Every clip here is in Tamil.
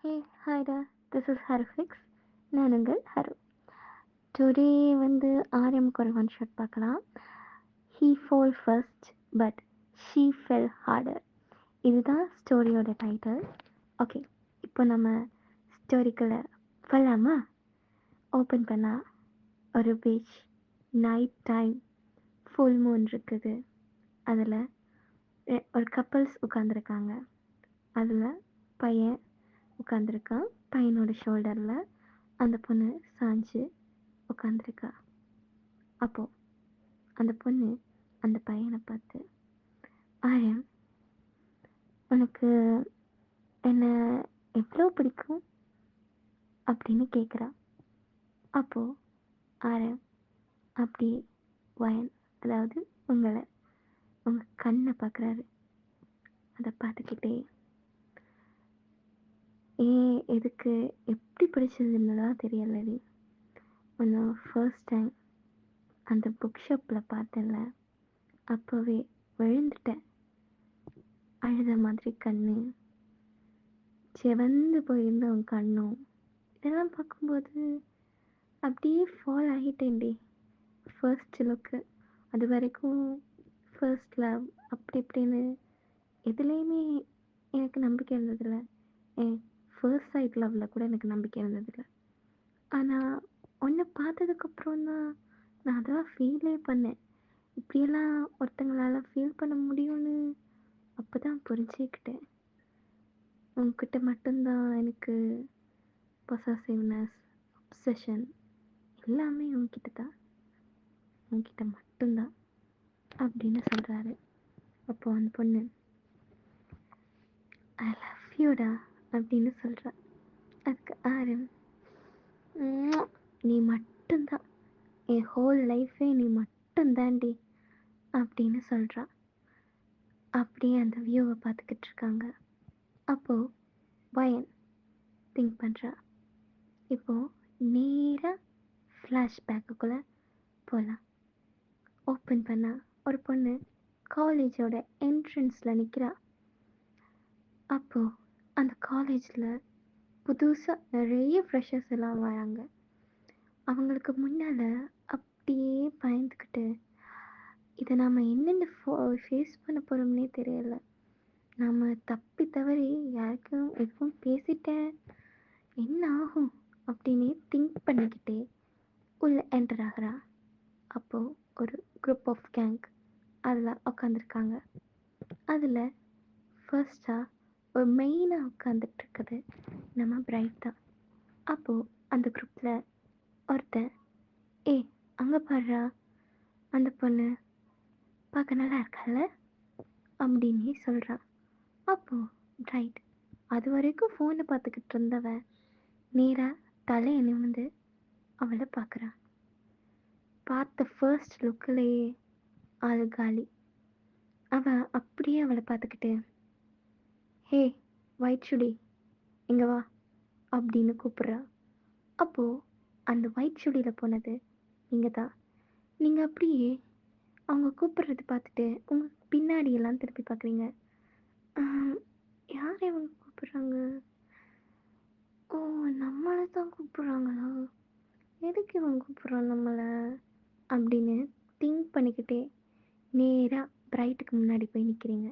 Hey ஹாய்டா, this is ஹர்ஃபிக்ஸ். நான் உங்கள் ஹரு. டுடே ஆர்எம்க்கு ஒரு ஒன் ஷாட் பார்க்கலாம். He fall first but she fell harder. இதுதான் ஸ்டோரியோட டைட்டில். ஓகே, இப்போ நம்ம ஸ்டோரிக்குள்ளே போகலாமா? ஓப்பன் பண்ணால் ஒரு beach, night time, full Moon இருக்குது. அதில் ஒரு கப்பல்ஸ் உட்காந்துருக்காங்க. அதில் பையன் உட்காந்துருக்கான். பையனோட ஷோல்டரில் அந்த பொண்ணு சாஞ்சு உட்காந்துருக்கா. அப்போது அந்த பொண்ணு அந்த பையனை பார்த்து, ஆயம், உனக்கு என்ன எவ்வளோ பிடிக்கும் அப்படின்னு கேட்குறா. அப்போது ஆரம் அப்படி வயன், அதாவது உங்களை, உங்கள் கண்ணை பார்க்குறாரு. அதை பார்த்துக்கிட்டே, ஏன் எதுக்கு எப்படி பிடிச்சதுன்னு தான் தெரியலடி, உன்னை ஃபர்ஸ்ட் டைம் அந்த புக் ஷாப்பில் பார்த்தேன்ல, அப்போவே விழுந்துட்டேன். அழுத மாதிரி கண்ணு, செவந்து போயிருந்த உன் கண்ணும், இதெல்லாம் பார்க்கும்போது அப்படியே ஃபால் ஆகிட்டேன்டி. ஃபர்ஸ்ட் லுக்கு, அது வரைக்கும் ஃபர்ஸ்ட் லவ் அப்படி இப்படின்னு எதுலேயுமே எனக்கு நம்பிக்கை இருந்ததில்ல. ஏன் ஃபர்ஸ்ட் சைட் லவ்வில் கூட எனக்கு நம்பிக்கை இருந்ததில்ல. ஆனால் உன்னை பார்த்ததுக்கப்புறம் தான் நான் அதெல்லாம் ஃபீலே பண்ணேன். இப்படியெல்லாம் ஒருத்தங்களால் ஃபீல் பண்ண முடியும்னு அப்போ தான் புரிஞ்சுக்கிட்டேன். உன்கிட்ட மட்டும்தான் எனக்கு பொசசிவ்னஸ், அப்சஷன் எல்லாமே உன்கிட்ட தான், உன்கிட்ட மட்டும்தான் அப்படின்னு சொல்கிறாரு. அப்போது அந்த பொண்ணு, ஐ லவ் யூடா அப்படின்னு சொல்கிறா. அதுக்கு ஆரம், நீ மட்டும்தான், என் ஹோல் லைஃபே நீ மட்டும்தாண்டி அப்படின்னு சொல்கிறா. அப்படியே அந்த வியூவை பார்த்துக்கிட்டு இருக்காங்க. அப்போது பயன் திங்க் பண்ணுறா. இப்போது நேராக ஃப்ளாஷ்பேக்குள்ளே போகலாம். ஓப்பன் பண்ணால் ஒரு பொண்ணு காலேஜோட என்ட்ரன்ஸில் நிற்கிறா. அப்போது அந்த காலேஜில் புதுசாக நிறைய ஃப்ரெஷர்ஸ் எல்லாம் வராங்க. அவங்களுக்கு முன்னால் அப்படியே பயந்துக்கிட்டு, இதை நாம் என்னென்ன ஃபேஸ் பண்ண போகிறோம்னே தெரியல, நாம் தப்பி தவறி யாருக்கும் எதுவும் பேசிட்டேன் என்ன ஆகும் அப்படின்னு திங்க் பண்ணிக்கிட்டே உள்ளே என்டர் ஆகிறா. அப்போது ஒரு குரூப் ஆஃப் கேங் அதில் உட்காந்துருக்காங்க. அதில் ஃபர்ஸ்ட்டாக ஒரு மெயினாக உட்காந்துட்டு இருக்குது நம்ம பிரைட் தான். அப்போது அந்த குரூப்பில் ஒருத்தன், ஏ அங்கே பாடுறா, அந்த பொண்ணு பார்க்க நல்லா இருக்கால அப்படின்னு சொல்கிறான். அப்போது பிரைட் அது வரைக்கும் ஃபோனை பார்த்துக்கிட்டு இருந்தவ நேராக தலையை நிமிர்ந்து அவளை பார்க்குறான். பார்த்த ஃபர்ஸ்ட் லுக்கிலேயே ஆள் காலி. அவள் அப்படியே அவளை பார்த்துக்கிட்டு, ஹே ஒயிட் சுடி இங்கே வா அப்படின்னு கூப்பிட்றா. அப்போது அந்த ஒயிட் சுடியில் போனது நீங்கள் தான். நீங்கள் அப்படியே அவங்க கூப்பிட்றது பார்த்துட்டு உங்கள் பின்னாடியெல்லாம் திருப்பி பார்க்குறீங்க. யார் இவங்க கூப்பிட்றாங்க? ஓ, நம்மளை தான் கூப்பிட்றாங்களா? எதுக்கு இவங்க கூப்பிட்றான் நம்மளை அப்படின்னு திங்க் பண்ணிக்கிட்டே நேராக பிரைட்டுக்கு முன்னாடி போய் நிற்கிறீங்க.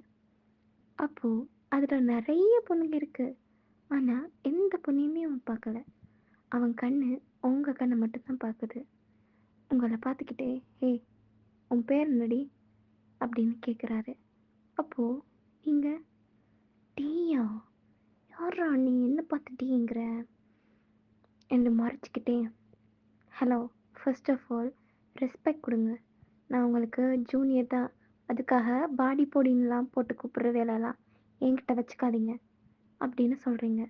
அப்போது அதில் நிறைய பொண்ணுங்க இருக்குது. ஆனால் எந்த பொண்ணையுமே அவன் பார்க்கல. அவன் கண் உங்கள் கண்ணை மட்டும்தான் பார்க்குது. உங்களை பார்த்துக்கிட்டே, ஹே உன் பேர் என்னடி அப்படின்னு கேட்குறாரு. அப்போது நீங்கள், டீயா, யாரா நீ என்ன பார்த்து டீங்கிற என்று மறைச்சிக்கிட்டே, hello, first of all respect கொடுங்க, நான் உங்களுக்கு ஜூனியர் தான், அதுக்காக பாடி பொடின்லாம் போட்டு கூப்பிட்ற வேலையெல்லாம் என்கிட்ட வச்சுக்காதீங்க அப்படின்னு சொல்கிறீங்க.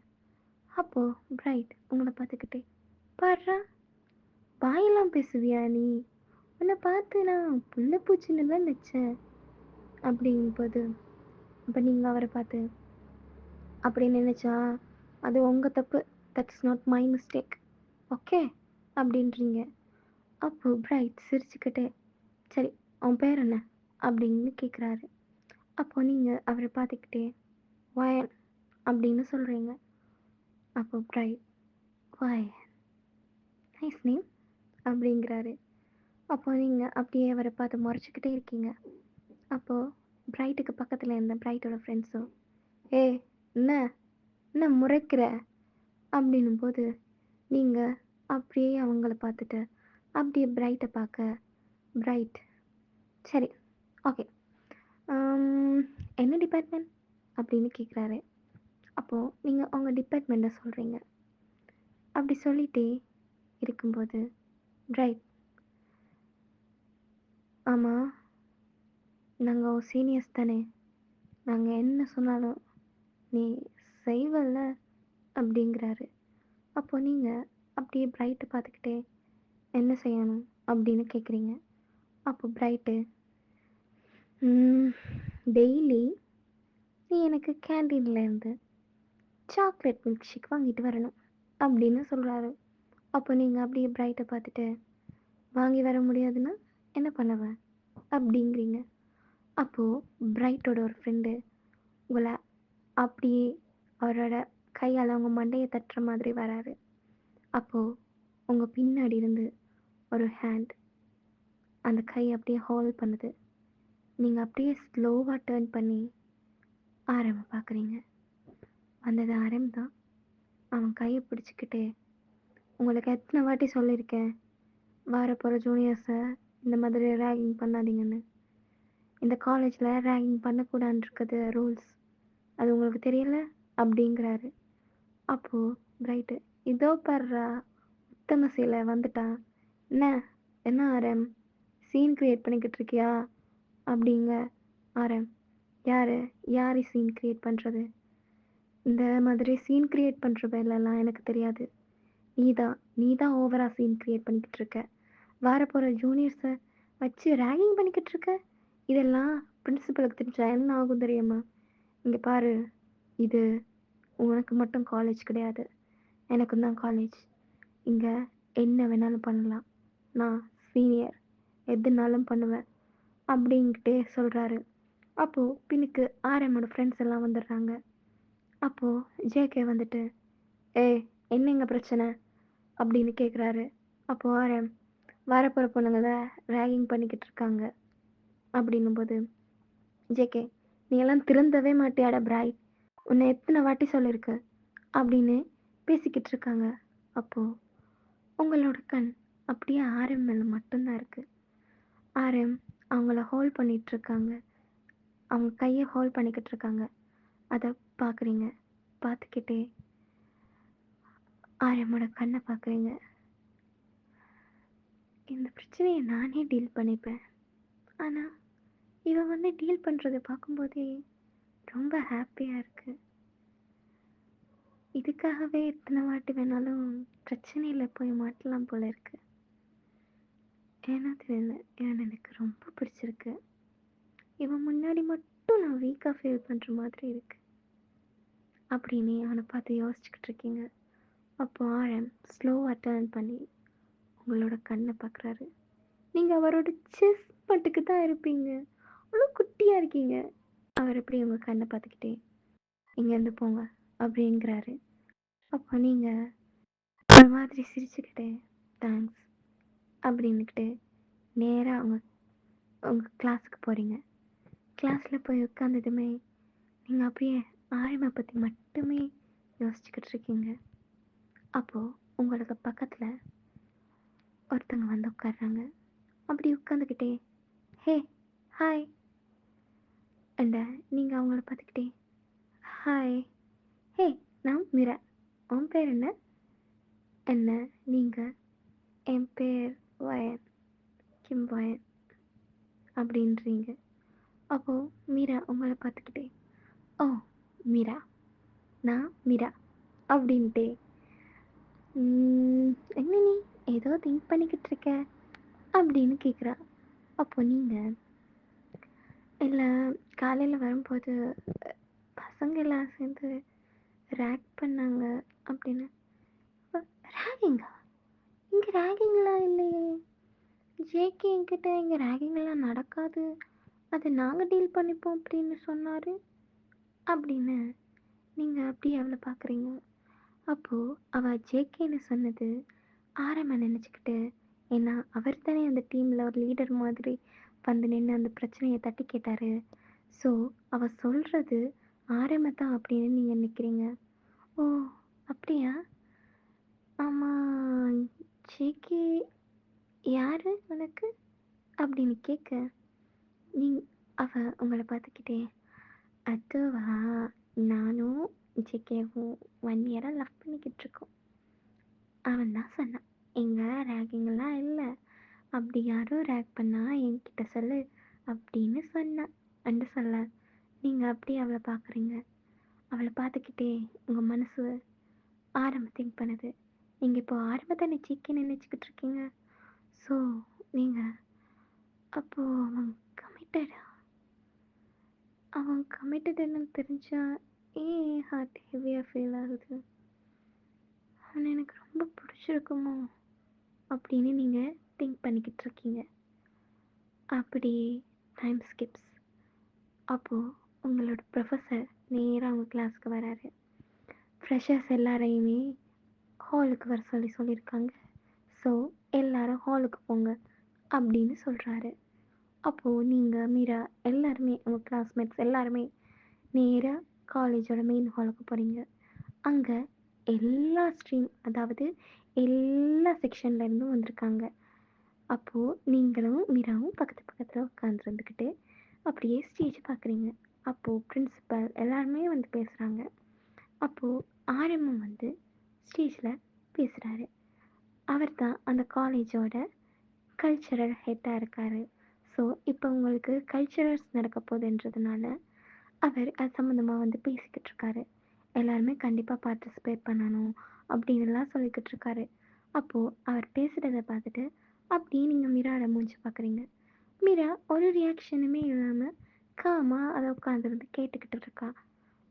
அப்போது பிரைட் உங்களை பார்த்துக்கிட்டே, பாடுறா, வாயெல்லாம் பேசுவியா நீ, உன்னை பார்த்து நான் புள்ள பூச்சின்னு தான் நினச்சேன் அப்படிங்கும்போது, அப்போ நீங்கள் அவரை பார்த்து, அப்படி நினச்சா அது உங்கள் தப்பு, that's not my mistake, okay அப்படின்றீங்க. அப்போது பிரைட் சிரிச்சுக்கிட்டே, சரி அவன் பேர் என்ன அப்படின்னு கேட்குறாரு. அப்போ நீங்கள் அவரை பார்த்துக்கிட்டே வயன் அப்படின்னு சொல்கிறீங்க. அப்போ பிரைட், வாய், நைஸ் நேம் அப்படிங்கிறாரு. அப்போ நீங்கள் அப்படியே அவரை பார்த்து முறைச்சிக்கிட்டே இருக்கீங்க. அப்போது பிரைட்டுக்கு பக்கத்தில் இருந்த பிரைட்டோட ஃப்ரெண்ட்ஸோ, ஏ என்ன என்ன முறைக்கிற அப்படின்னும் போது நீங்கள் அப்படியே அவங்கள பார்த்துட்டு அப்படியே பிரைட்டை பார்க்க, பிரைட், சரி, ஓகே, என்ன டிபார்ட்மெண்ட் அப்படின்னு கேட்குறாரு. அப்போது நீங்கள் உங்கள் டிபார்ட்மெண்ட்டை சொல்கிறீங்க. அப்படி சொல்லிகிட்டே இருக்கும்போது பிரைட், ஆமாம், நாங்கள் சீனியர்ஸ் தானே, நாங்கள் என்ன சொன்னாலும் நீ செய்வல்ல அப்படிங்கிறாரு. அப்போது நீங்கள் அப்படியே பிரைட்டை பார்த்துக்கிட்டே என்ன செய்யணும் அப்படின்னு கேட்குறீங்க. அப்போ பிரைட்டு, டெய்லி நீ எனக்கு கேன்டீன்லேருந்து சாக்லேட் மில்க் ஷேக் வாங்கிட்டு வரணும் அப்படின்னு சொல்கிறாரு. அப்போ நீங்கள் அப்படியே பிரைட்டை பார்த்துட்டு வாங்கி வர முடியாதுன்னா என்ன பண்ணுவேன் அப்படிங்கிறீங்க. அப்போது பிரைட்டோட ஒரு ஃப்ரெண்டு உங்களை அப்படியே அவரோட கையால் அவங்க மண்டையை தட்டுற மாதிரி வராரு. அப்போது உங்கள் பின்னாடி இருந்து ஒரு ஹேண்ட் அந்த கை அப்படியே ஹோல்ட் பண்ணுது. நீங்கள் அப்படியே ஸ்லோவாக டேர்ன் பண்ணி ஆரம் பார்க்குறீங்க. வந்தது ஆரம் தான். அவன் கையை பிடிச்சிக்கிட்டு, உங்களுக்கு எத்தனை வாட்டி சொல்லியிருக்கேன் வர போகிற ஜூனியர்ஸை இந்த மாதிரி ரேகிங் பண்ணாதீங்கன்னு. இந்த காலேஜில் ரேகிங் பண்ணக்கூடாதுன்னு இருக்குது ரூல்ஸ், அது உங்களுக்கு தெரியல அப்படிங்கிறாரு. அப்போது பிரைட்டு, இதோ பர்றா உத்தம சீலை வந்துட்டான், என்ன என்ன ஆரம் சீன் க்ரியேட் பண்ணிக்கிட்டு இருக்கியா அப்படிங்க. ஆரம், யார் யார் சீன் க்ரியேட் பண்ணுறது, இந்த மாதிரி சீன் க்ரியேட் பண்ணுற வேலைலாம் எனக்கு தெரியாது, நீ தான் ஓவராக சீன் க்ரியேட் பண்ணிக்கிட்டு இருக்க, வர போகிற ஜூனியர்ஸை வச்சு ரேகிங் பண்ணிக்கிட்டு இருக்க, இதெல்லாம் பிரின்சிபலுக்கு தெரிஞ்சா என்ன ஆகும் தெரியுமா? இங்கே பாரு, இது உனக்கு மட்டும் காலேஜ் கிடையாது, எனக்கும் தான் காலேஜ், இங்கே என்ன வேணாலும் பண்ணலாம், நான் சீனியர், எதுனாலும் பண்ணுவேன் அப்படின்ட்டு சொல்கிறாரு. அப்போது பின்னுக்கு ஆர்எம்மோட ஃப்ரெண்ட்ஸ் எல்லாம் வந்துடுறாங்க. அப்போது ஜேகே வந்துட்டு, ஏய் என்னங்க பிரச்சனை அப்படின்னு கேட்குறாரு. அப்போது ஆர்எம், வரப்போகிற பொண்ணுங்களை ரேகிங் பண்ணிக்கிட்டு இருக்காங்க அப்படின்னும்போது ஜேகே, நீ எல்லாம் திருந்தவே மாட்டியாட பிரைட், உன்னை எத்தனை வாட்டி சொல்லியிருக்கு அப்படின்னு பேசிக்கிட்டு இருக்காங்க. அப்போது உங்களோட கண் அப்படியே ஆர்எம் மேலே மட்டும்தான் இருக்குது. ஆர்எம் அவங்கள ஹோல்ட் பண்ணிகிட்ருக்காங்க, அவங்க கையை ஹோல்ட் பண்ணிக்கிட்டு இருக்காங்க. அதை பார்க்குறீங்க. பார்த்துக்கிட்டே ஆர்எம்மோட கண்ணை பார்க்குறீங்க. இந்த பிரச்சனையை நானே டீல் பண்ணிப்பேன், ஆனால் இவன் வந்து டீல் பண்ணுறதை பார்க்கும்போதே ரொம்ப ஹாப்பியாக இருக்குது. இதுக்காகவே எத்தனை வாட்டி வேணாலும் பிரச்சனையில் போய் மாட்டலாம் போல இருக்குது. ஏன்னா தெரியல, இவன் எனக்கு ரொம்ப பிடிச்சிருக்கு. இவன் முன்னாடி மட்டும் நான் வீக்காக ஃபீல் பண்ணுற மாதிரி இருக்கு அப்படின்னு அவனை பார்த்து யோசிச்சுக்கிட்டு இருக்கீங்க. அப்போ ஆரம் ஸ்லோவாக டேர்ன் பண்ணி உங்களோட கண்ணை பார்க்குறாரு. நீங்கள் அவரோட செஸ் மட்டுக்கு தான் இருப்பீங்க, அவ்வளோ குட்டியாக இருக்கீங்க. அவர் எப்படி உங்கள் கண்ணை பார்த்துக்கிட்டே இங்கேருந்து போங்க அப்படிங்கிறாரு. அப்போ நீங்கள் ஒரு மாதிரி சிரிச்சுக்கிட்டே தேங்க்ஸ் அப்படின்னுக்கிட்டு நேராக உங்கள் கிளாஸுக்கு போகிறீங்க. கிளாஸில் போய் உட்காந்ததுமே நீங்கள் அப்படியே ஆரிமை பற்றி மட்டுமே யோசிச்சுக்கிட்டு இருக்கீங்க. அப்போது உங்களுக்கு பக்கத்தில் ஒருத்தங்க வந்து உட்காடுறாங்க. அப்படி உட்காந்துக்கிட்டே ஹே ஹாய் அண்ட நீங்கள் அவங்கள பார்த்துக்கிட்டே ஹாய், ஹே நான் மீரா, உன் பேர் என்ன? என்ன நீங்கள்? என் பேர் வயன், கிம் வயன் அப்படின்றீங்க. அப்போது மீரா உங்களை பார்த்துக்கிட்டே, ஓ மீரா, நான் மீரா அப்படின்ட்டே, என்ன நீ ஏதோ திங்க் பண்ணிக்கிட்டு இருக்க அப்படின்னு கேட்குறா. அப்போ நீங்கள், இல்லை காலையில் வரும்போது பசங்க எல்லாம் சேர்ந்து ரேக் பண்ணாங்க அப்படின்னு. ரேகிங்கா? இங்கே ரேகிங்லாம் இல்லையே, ஜேகே என்கிட்ட இங்கே ரேகிங்லாம் நடக்காது, அதை நாங்கள் டீல் பண்ணிப்போம் அப்படின்னு சொன்னார் அப்படின்னு நீங்கள் அப்படியே அவளை பார்க்குறீங்க. அப்போது அவள் ஜேகேன்னு சொன்னது ஆரம்ப நினச்சிக்கிட்டு, ஏன்னா அவர் தானே அந்த டீமில் ஒரு லீடர் மாதிரி வந்து நின்று அந்த பிரச்சனையை தட்டி கேட்டார். ஸோ அவள் சொல்கிறது ஆரம்ப தான் அப்படின்னு நீங்கள் நினைக்கிறீங்க. ஓ! அப்படியா? ஆமாம். ஜேகே யாரு உனக்கு? அப்படின்னு கேட்க, நீங் அவ உங்கள பார்த்துக்கிட்டே, அதுவா நானும் ஜேகேவும் 1 இயரா லவ் பண்ணிக்கிட்டு இருக்கோம். அவன் தான் சொன்னான். எங்க ரேகிங்லாம் இல்ல. அப்படி யாரும் ரேக் பண்ணா என்கிட்ட சொல்லு அப்படின்னு சொன்னான். என்று சொல்ல, நீங்க அப்படியே அவள பார்க்குறீங்க. அவள பார்த்துக்கிட்டே உங்க மனசு ஆரம்ப திங்க் பண்ணுது. நீங்க இப்போ ஆரம்பத்த ஜேகேன்னு நினச்சுக்கிட்டு இருக்கீங்க. ஸோ நீங்க அப்போ கமிட்டடா? அவன் கமிட்டடுன்னு தெரிஞ்சா ஏன் என் ஹார்ட் ஹெவியாக ஃபீல் ஆகுது? அவனை எனக்கு ரொம்ப பிடிச்சிருக்குமோ அப்படின்னு நீங்கள் திங்க் பண்ணிக்கிட்டு இருக்கீங்க. அப்படி டைம் ஸ்கிப்ஸ். அப்போது உங்களோட ப்ரொஃபஸர் நேராக அவங்க கிளாஸ்க்கு வராரு. ஃப்ரெஷர்ஸ் எல்லாரையுமே ஹாலுக்கு வர சொல்லியிருக்காங்க. ஸோ எல்லாரும் ஹாலுக்கு போங்க அப்படின்னு சொல்கிறாரு. அப்போது நீங்கள் மீரா எல்லாருமே உங்கள் கிளாஸ்மேட்ஸ் எல்லாருமே நேராக காலேஜோட மெயின் ஹாலுக்கு போகிறீங்க. அங்கே எல்லா ஸ்ட்ரீம் அதாவது எல்லா செக்ஷன்லேருந்தும் வந்திருக்காங்க. அப்போது நீங்களும் மீராவும் பக்கத்து பக்கத்தில் உட்காந்துருந்துக்கிட்டு அப்படியே ஸ்டேஜ் பார்க்குறீங்க. அப்போது பிரின்சிபல் எல்லாருமே வந்து பேசுகிறாங்க. அப்போது ஆரம்பம் வந்து ஸ்டேஜில் பேசுகிறாரு. அவர் தான் அந்த காலேஜோட கல்ச்சரல் ஹெட்டாக இருக்கார். ஸோ இப்போ உங்களுக்கு கல்ச்சுரல்ஸ் நடக்க போகுதுன்றதுனால அவர் அது சம்மந்தமாக வந்து பேசிக்கிட்டு இருக்காரு. எல்லாருமே கண்டிப்பாக பார்ட்டிசிபேட் பண்ணணும் அப்படின்னுலாம் சொல்லிக்கிட்டு இருக்காரு. அப்போது அவர் பேசுகிறத பார்த்துட்டு அப்படியே நீங்கள் மீராவோட மூஞ்சி பார்க்குறீங்க. மீரா ஒரு ரியாக்ஷனுமே இல்லாமல் காமாக அதை உட்காந்துருந்து கேட்டுக்கிட்டு இருக்கா.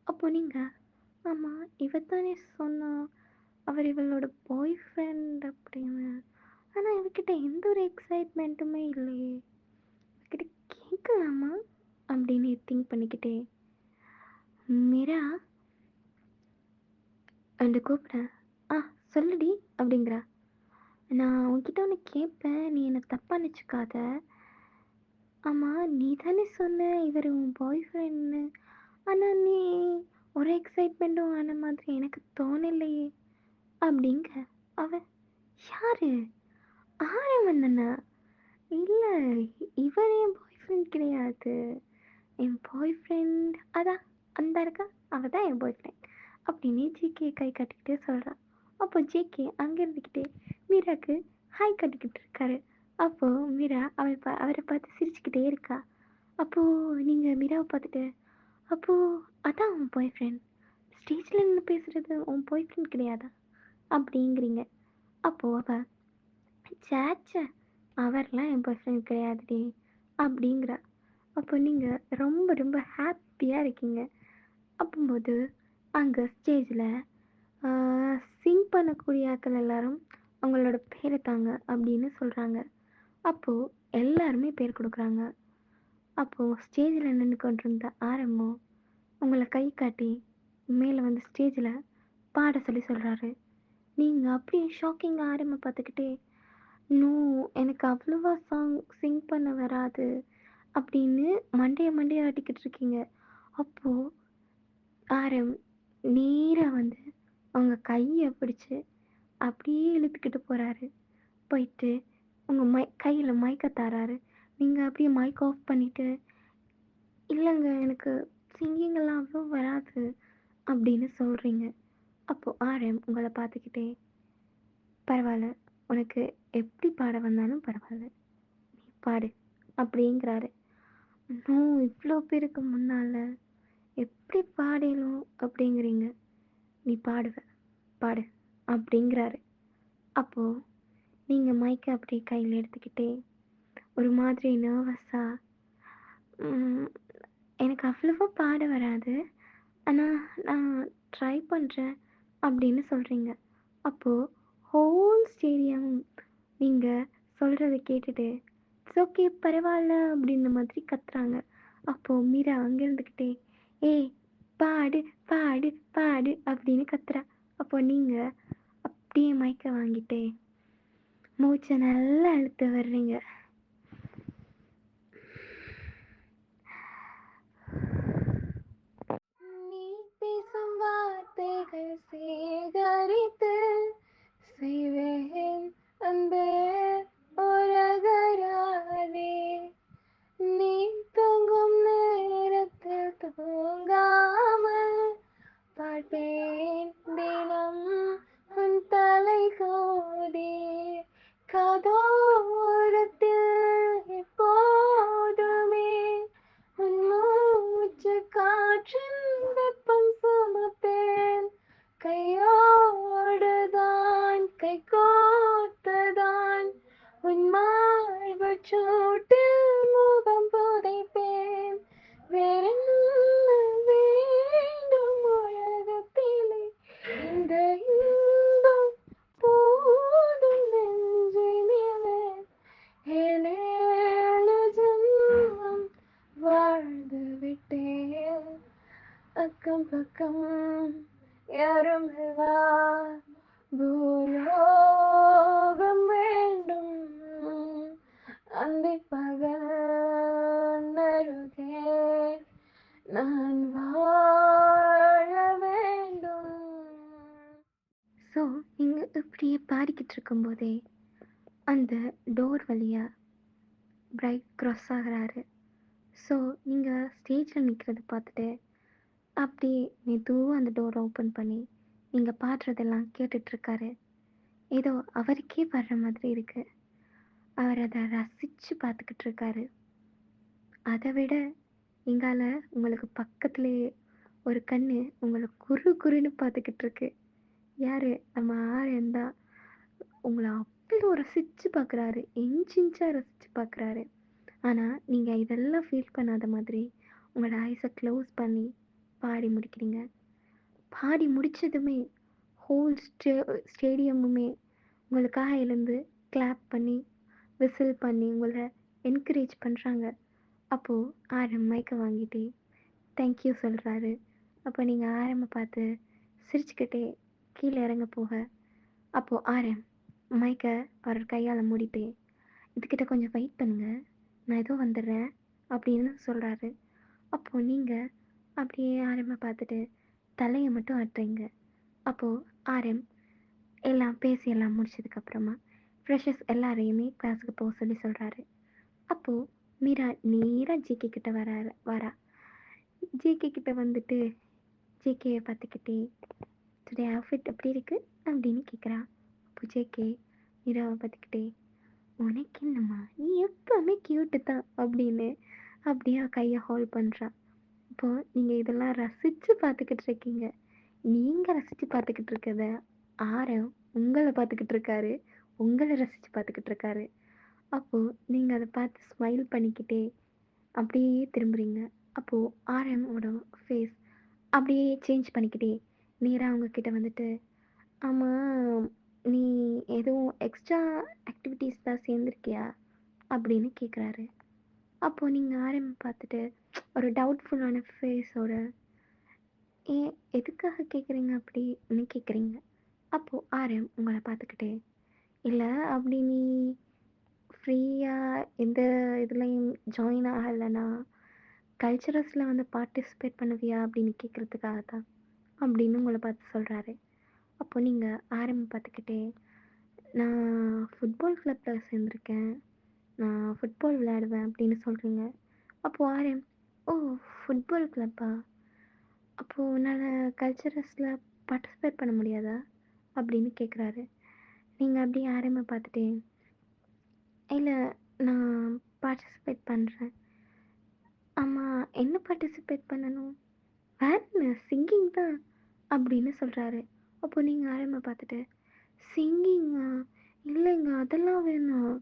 அப்போது நீங்கள் ஆமாம் இவ தானே சொன்னா அவர் இவளோட பாய் ஃப்ரெண்ட் அப்படின்னு. ஆனால் இவகிட்ட எந்த ஒரு எக்ஸைட்மெண்ட்டுமே இல்லையே, இவகிட்ட கேட்கலாமா அப்படின்னு திங்க் பண்ணிக்கிட்டே மீரா என்று கூப்பிட, ஆ சொல்லுடி அப்படிங்கிறா. நான் உன்கிட்ட ஒன்று கேட்பேன், நீ என்னை தப்பாக நினச்சிக்காத. ஆமாம் நீ தானே சொன்ன இவர் உன் பாய் ஃப்ரெண்ட்னு, ஆனால் நீ ஒரு எக்ஸைட்மெண்ட்டும் ஆன மாதிரி எனக்கு தோணலையே அப்படிங்க. அவ யாரு? ஆரவன் தானே? இல்லை, இவர் என் பாய் ஃப்ரெண்ட் கிடையாது. என் பாய் ஃப்ரெண்ட் அதான் அந்த இருக்கா, அவள் தான் என் பாய் ஃப்ரெண்ட் அப்படின்னு ஜேகே கை காட்டிக்கிட்டே சொல்கிறான். அப்போ ஜேகே அங்கே இருந்துக்கிட்டே மீராக்கு ஹாய் கட்டிக்கிட்டு இருக்காரு. அப்போது மீரா அவரை பார்த்து சிரிச்சுக்கிட்டே இருக்கா. அப்போது நீங்கள் மீராவை பார்த்துட்டு, அப்போது அதான் உன் பாய் ஃப்ரெண்ட், ஸ்டேஜில் நின்று பேசுகிறது உன் பாய் ஃப்ரெண்ட் கிடையாதா அப்படிங்கிறீங்க. அப்போது அவள் சேச்சே அவர்லாம் என் பாய் ஃப்ரெண்ட் கிடையாதுடி அப்படிங்கிறா. அப்போ நீங்கள் ரொம்ப ரொம்ப ஹாப்பியாக இருக்கீங்க. அப்போது அங்கே ஸ்டேஜில் சிங் பண்ணக்கூடிய ஆட்கள் எல்லாரும் அவங்களோட பேரை தாங்க அப்படின்னு சொல்கிறாங்க. அப்போது எல்லாருமே பேர் கொடுக்குறாங்க. அப்போது ஸ்டேஜில் நின்று கொண்டிருந்த ஆரம்பம் உங்களை கை காட்டி மேலே வந்து ஸ்டேஜில் பாட சொல்லி சொல்கிறாரு. நீங்கள் அப்படியே ஷாக்கிங்காக ஆரம்பம் பார்த்துக்கிட்டே, நோ எனக்கு அவ்வளோவா சிங் பண்ண வராது அப்படின்னு மண்டைய ஆட்டிக்கிட்டு இருக்கீங்க. அப்போது ஆரம் நேராக வந்து அவங்க கையை பிடிச்சி அப்படியே இழுத்துக்கிட்டு போகிறாரு. போயிட்டு உங்கள் கையில் மைக்கை தராரு. நீங்கள் அப்படியே மைக் ஆஃப் பண்ணிவிட்டு, இல்லைங்க எனக்கு சிங்கிங்கெல்லாம் அவ்வளோ வராது அப்படின்னு சொல்கிறீங்க. அப்போது ஆரம் உங்களை பார்த்துக்கிட்டே, பரவாயில்ல உனக்கு எப்படி பாட வந்தாலும் பரவாயில்ல, நீ பாடு அப்படிங்கிறாரு. இன்னும் இவ்வளோ பேருக்கு முன்னால் எப்படி பாடலும் அப்படிங்கிறீங்க, நீ பாடுவ பாடு அப்படிங்கிறாரு. அப்போது நீங்கள் மைக்கை அப்படியே கையில் எடுத்துக்கிட்டே ஒரு மாதிரி நர்வஸாக, எனக்கு அவ்வளவா பாட வராது, ஆனால் நான் ட்ரை பண்ணுறேன் அப்படின்னு சொல்கிறீங்க. அப்போது ஹோல் ஸ்டேடியம் நீங்கள் சொல்கிறத கேட்டுட்டு இட்ஸ் ஓகே பரவாயில்ல அப்படின்ற மாதிரி கத்துறாங்க. அப்போது மீரா அங்கே இருந்துக்கிட்டே ஏய் பாடு பாடு பாடு அப்படின்னு கத்துறா. அப்போ நீங்கள் அப்படியே மயக்க வாங்கிட்டே மூச்சை நல்லா இழுத்து வர்றீங்க. நீ பேசும் வார்த்தைகள் சேகரித்து செய்வேன் அன்பே உலகராதே. நீ தூங்கும் நேரத்தில் தூங்காமல் பார்ப்பேன் தினம் உன் தலை கோதி. காதோரத்தில் எப்போதுமே உன் மூச்சு காற்றின் வெப்பம் சுமப்பேன். கையோடுதான் கை கோர்த்துதான் உன் மார்பு சூட்டில் முகம் புதைப்பேன். வேறென்ன வேண்டும் உலகத்திலே, இந்த இன்பம் போதும் நெஞ்சினிலே. ஏழேழு ஜென்மம் வாழ்ந்து விட்டேன், அக்கம் பக்கம் யாரும் இல்லா பூலோகம் வேண்டும். அந்தி பகல் நருகே நான் வாழ வேண்டும். ஸோ நீங்கள் இப்படியே பாடிக்கிட்டு இருக்கும்போதே அந்த டோர் வழியாக பிரைட் க்ராஸ் ஆகிறாரு. ஸோ நீங்கள் ஸ்டேஜில் நிற்கிறத பார்த்துட்டு அப்படியே மெதுவாக அந்த டோரை ஓப்பன் பண்ணி நீங்கள் பாடுறதெல்லாம் கேட்டுட்ருக்காரு. ஏதோ அவருக்கே வர்ற மாதிரி இருக்குது. அவர் அதை ரசித்து பார்த்துக்கிட்டு இருக்காரு. அதை விட எங்கால உங்களுக்கு பக்கத்துலேயே ஒரு கண்ணு உங்களை குறு குறுன்னு பார்த்துக்கிட்டு இருக்கு. யார்? நம்ம ஆரியன் தான். உங்களை அவ்வளோ ரசித்து பார்க்குறாரு, இன்ச்சாக ரசித்து பார்க்குறாரு. ஆனால் நீங்கள் இதெல்லாம் ஃபீல் பண்ணாத மாதிரி உங்களோட ஐஸை க்ளோஸ் பண்ணி பாடி முடிக்கிறீங்க. பாடி முடித்ததுமே ஹோல் ஸ்டேடியமுமே உங்களுக்காக எழுந்து கிளாப் பண்ணி விசில் பண்ணி உங்களை என்கரேஜ் பண்ணுறாங்க. அப்போது ஆரம் மைக்கை வாங்கிட்டு தேங்க்யூ சொல்கிறாரு. அப்போ நீங்கள் ஆரம்பை பார்த்து சிரிச்சுக்கிட்டே கீழே இறங்க போக, அப்போது ஆரம் மைக்கை அவர் கையால் மூடிட்டு இதுக்கிட்ட கொஞ்சம் வெயிட் பண்ணுங்கள், நான் ஏதோ வந்துடுறேன் அப்படின்னு சொல்கிறாரு. அப்போது நீங்கள் அப்படியே ஆரம்பை பார்த்துட்டு தலையை மட்டும் ஆட்டுறீங்க. அப்போது ஆரம் எல்லாம் பேசி எல்லாம் முடிச்சதுக்கப்புறமா ஃப்ரெஷர்ஸ் எல்லாரையுமே கிளாஸுக்கு போக சொல்லி சொல்கிறாரு. அப்போது மீரா நேராக ஜேகே கிட்ட வரா. ஜேகே கிட்ட வந்துட்டு ஜேகேயை பார்த்துக்கிட்டே டுடே அவுட்ஃபிட் எப்படி இருக்குது அப்படின்னு கேட்குறா. அப்போ ஜேகே மீராவை பார்த்துக்கிட்டே உனக்கு என்னம்மா, நீ எப்போவுமே க்யூட்டு தான் அப்படின்னு அப்படியே கையை ஹோல்ட் பண்ணுறா. இப்போது நீங்கள் இதெல்லாம் ரசித்து பார்த்துக்கிட்டு இருக்கீங்க. நீங்கள் ரசித்து பார்த்துக்கிட்டு இருக்கிறத ஆரம் உங்களை பார்த்துக்கிட்டு இருக்காரு, உங்களை ரசித்து பார்த்துக்கிட்டு இருக்காரு. அப்போது நீங்கள் அதை பார்த்து ஸ்மைல் பண்ணிக்கிட்டே அப்படியே திரும்புகிறீங்க. அப்போது ஆரமோட ஃபேஸ் அப்படியே சேஞ்ச் பண்ணிக்கிட்டே நேராக அவங்கக்கிட்ட வந்துட்டு, ஆமாம் நீ எதுவும் எக்ஸ்ட்ரா ஆக்டிவிட்டீஸ் தான் சேர்ந்துருக்கியா அப்படின்னு கேட்குறாரு. அப்போது நீங்கள் ஆரம் பார்த்துட்டு ஒரு டவுட்ஃபுல்லான ஃபேஸோட ஏன் எதுக்காக கேட்குறீங்க அப்படின்னு கேட்குறீங்க. அப்போது ஆரம் உங்களை பார்த்துக்கிட்டே இல்லை அப்படி நீ ஃப்ரீயாக எந்த இதுலேயும் ஜாயின் ஆகலைன்னா கல்ச்சுரல்ஸில் வந்து பார்ட்டிசிபேட் பண்ணுவியா அப்படின்னு கேட்குறதுக்காக தான் அப்படின்னு உங்களை பார்த்து சொல்கிறாரு. அப்போ நீங்கள் ஆரம்பி பார்த்துக்கிட்டே நான் ஃபுட்பால் கிளப்பில் சேர்ந்துருக்கேன், நான் ஃபுட்பால் விளையாடுவேன் அப்படின்னு சொல்கிறீங்க. அப்போது ஆரம் ஓ ஃபுட்பால் கிளப்பா, அப்போது உன்னால் கல்ச்சுரல்ஸில் பார்ட்டிசிபேட் பண்ண முடியாதா அப்படின்னு கேட்குறாரு. நீங்கள் அப்படியே ஆரம்பி பார்த்துட்டே இல்லை நான் பார்ட்டிசிபேட் பண்ணுறேன். ஆமாம் என்ன பார்ட்டிசிபேட் பண்ணணும், வேற என்ன சிங்கிங் தான் அப்படின்னு சொல்கிறாரு. அப்போ நீங்கள் ஆரம்பி பார்த்துட்டு சிங்கிங்கா, இல்லைங்க அதெல்லாம் வேணாம்,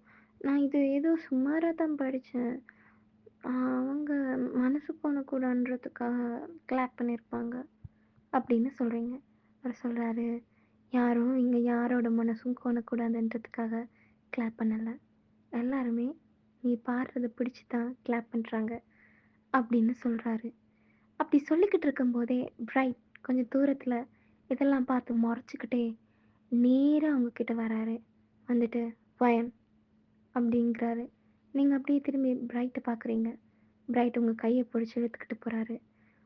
நான் இது ஏதோ சுமாராக தான் படித்தேன், அவங்க மனசு போனக்கூடாதுன்றதுக்காக கிளாப் பண்ணியிருப்பாங்க அப்படின்னு சொல்கிறீங்க. அவர் சொல்கிறாரு யாரும் இங்கே யாரோட மனசும் கோணக்கூடாதுன்றதுக்காக கிளாப் பண்ணலை, எல்லாருமே நீ பாடுறதை பிடிச்சி தான் கிளாப் பண்ணுறாங்க அப்படின்னு சொல்கிறாரு. அப்படி சொல்லிக்கிட்டு இருக்கும்போதே பிரைட் கொஞ்சம் தூரத்தில் இதெல்லாம் பார்த்து முறைச்சிக்கிட்டே நேரா அவங்க கிட்ட வராரு. வந்துட்டு, "வயன்" அப்படிங்கிறாரு. நீங்க அப்படியே திரும்பி பிரைட்ட பார்க்குறீங்க. பிரைட் உங்க கைய பிடிச்சு இழுத்துக்கிட்டு போறாரு.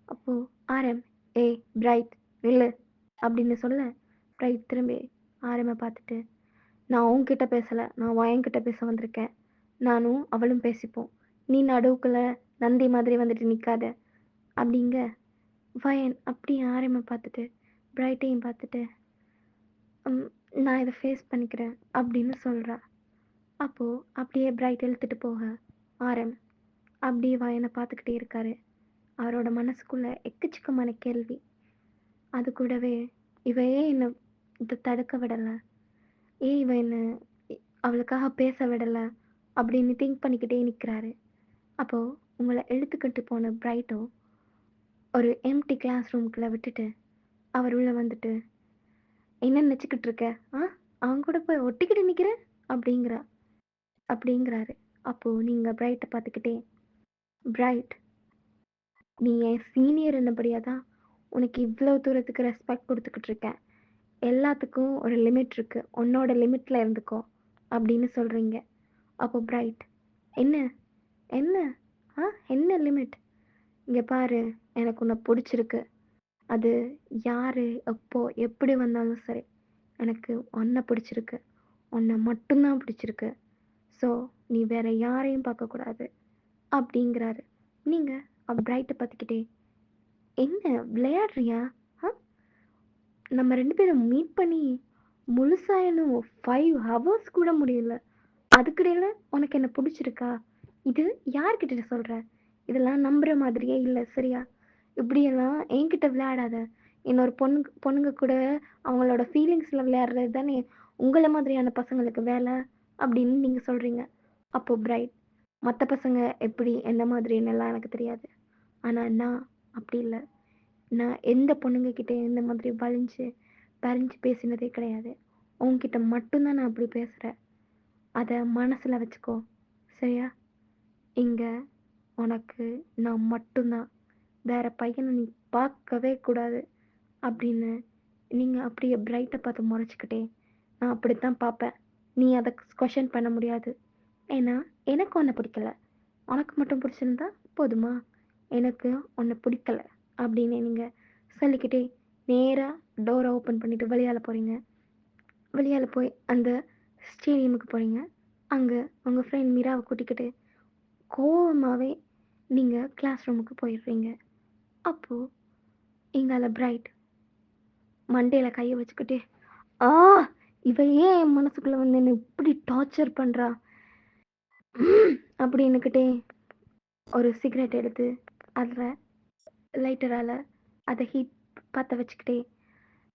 அப்போ ஆரம், "ஏய் பிரைட் நில்லு" அப்படின்னு சொல்ல, பிரைட் திரும்பி ஆரம்ம பார்த்துட்டு, "நான் உன்கிட்ட பேசல. நான் வயன்கிட்ட பேச வந்திருக்கேன். நானும் அவளும் பேசிப்போம். நீ நடுவுக்குள்ள நந்தி மாதிரி வந்துட்டு நிக்காத" அப்படிங்க. வயன் அப்படியே ஆரம்ம பார்த்துட்டு, பிரைட்டையும் பார்த்துட்டு, ம் "நான் இத ஃபேஸ் பண்ணிக்கிறேன்" அப்படின்னு சொல்றா. அப்போ அப்படியே பிரைட் இழுத்துட்டு போக, ஆரம் அப்படியே வயன பார்த்துக்கிட்டே இருக்காரு. அவரோட மனசுக்குள்ள எக்கச்சக்கமான கேள்வி. அது கூடவே, இவ ஏன் என்ன தடுக்க விடல? ஏன் இவ என்ன இ அவளுக்காக பேச விடல? அப்படின்னு திங்க் பண்ணிக்கிட்டே நிக்கிறாரு. அப்போ உங்கள இழுத்துக்கிட்டு போன பிரைட்டும் ஒரு எம்ப்டி கிளாஸ் ரூம்குள்ள விட்டுட்டு, அவர் உள்ள வந்துட்டு, "என்ன நெனச்சுக்கிட்டு இருக்க? ஆ? அவன் கூட போய் ஒட்டிக்கிட்டு நிக்கிற?" அப்படிங்கிறா அப்படிங்கிறாரு. அப்போ நீங்க பிரைட்ட பார்த்துக்கிட்டே, "பிரைட், நீ என் சீனியர் என்னபடியா தான் உனக்கு இவ்ளோ தூரத்துக்கு ரெஸ்பெக்ட் குடுத்துக்கிட்டு இருக்கேன். எல்லாத்துக்கும் ஒரு லிமிட் இருக்கு. உன்னோட லிமிட்ல இருந்துக்கோ" அப்படின்னு சொல்றீங்க. அப்போ பிரைட், "என்ன? என்ன? ஆ? என்ன லிமிட்? இங்க பாரு, எனக்கு உன்ன புடிச்சிருக்கு. அது யாரு, எப்போ, எப்படி வந்தாலும் சரி. எனக்கு உன்ன பிடிச்சிருக்கு. உன்ன மட்டும் தான் பிடிச்சிருக்கு. ஸோ, நீ வேற யாரையும் பார்க்கக்கூடாது" அப்படிங்கிறாரு. நீங்க பிரைட்ட பார்த்துக்கிட்டே, "என்ன விளையாடுறியா? ஆ? நம்ம 2 பேரும் மீட் பண்ணி முழுசா இன்னும் 5 ஹவர்ஸ் கூட முடியல. அதுக்கிடையில உனக்கு என்ன புடிச்சிருக்கா? இது யார்கிட்ட சொல்ற? இதெல்லாம் நம்புற மாதிரியே இல்ல, சரியா? இப்படியெல்லாம் என்கிட்ட விளையாடாத. இன்னொரு பொண்ணுங்க கூட அவங்களோட ஃபீலிங்ஸ்ல விளையாடுறது தானே உங்கள மாதிரியான பசங்களுக்கு வேல" அப்படின்னு நீங்க சொல்றீங்க. அப்போ பிரைட், "மத்த பசங்க எப்படி, எந்த மாதிரின்னுலாம் எனக்கு தெரியாது. ஆனா நான் அப்படி இல்ல. நான் எந்த பொண்ணுங்க கிட்டயும் இந்த மாதிரி வலிஞ்சு, பறிஞ்சு பேசினதே கிடையாது. உன்கிட்ட மட்டும் தான் நான் அப்படி பேசுறேன். அத மனசுல வச்சுக்கோ. சரியா? இங்க உனக்கு நான் மட்டும் தான். வேற பையன நீ பார்க்கவே கூடாது" அப்படின்னு நீங்க அப்படியே பிரைட்ட பார்த்து முறைச்சுக்கிட்டே, "நான் அப்படித்தான் பார்ப்பேன். நீ அத கொஸ்டின் பண்ண முடியாது. ஏன்னா, எனக்கு உன்ன பிடிக்கல. உனக்கு மட்டும் பிடிச்சிருந்தா போதுமா? எனக்கு உன்ன பிடிக்கல" அப்படின்னு நீங்க சொல்லிக்கிட்டே நேரா டோர ஓப்பன் பண்ணிட்டு வெளியால போறீங்க. வெளியால போய் அந்த ஸ்டேடியமுக்கு போறீங்க. அங்க உங்க ஃப்ரெண்ட் மீராவ கூட்டிக்கிட்டு கோவமாவே நீங்க கிளாஸ் ரூமுக்கு போயிடுறீங்க. அப்போ இங்கால பிரைட் மண்டையில கைய வச்சுக்கிட்டு, "ஆ! இவ ஏன் என் மனசுக்குள்ள வந்து என்ன இப்படி டார்ச்சர் பண்றா?" அப்படின்னுக்கிட்டே ஒரு சிகரெட் எடுத்து அதுல லைட்டரால அத ஹீட் பத்த வச்சுக்கிட்டே,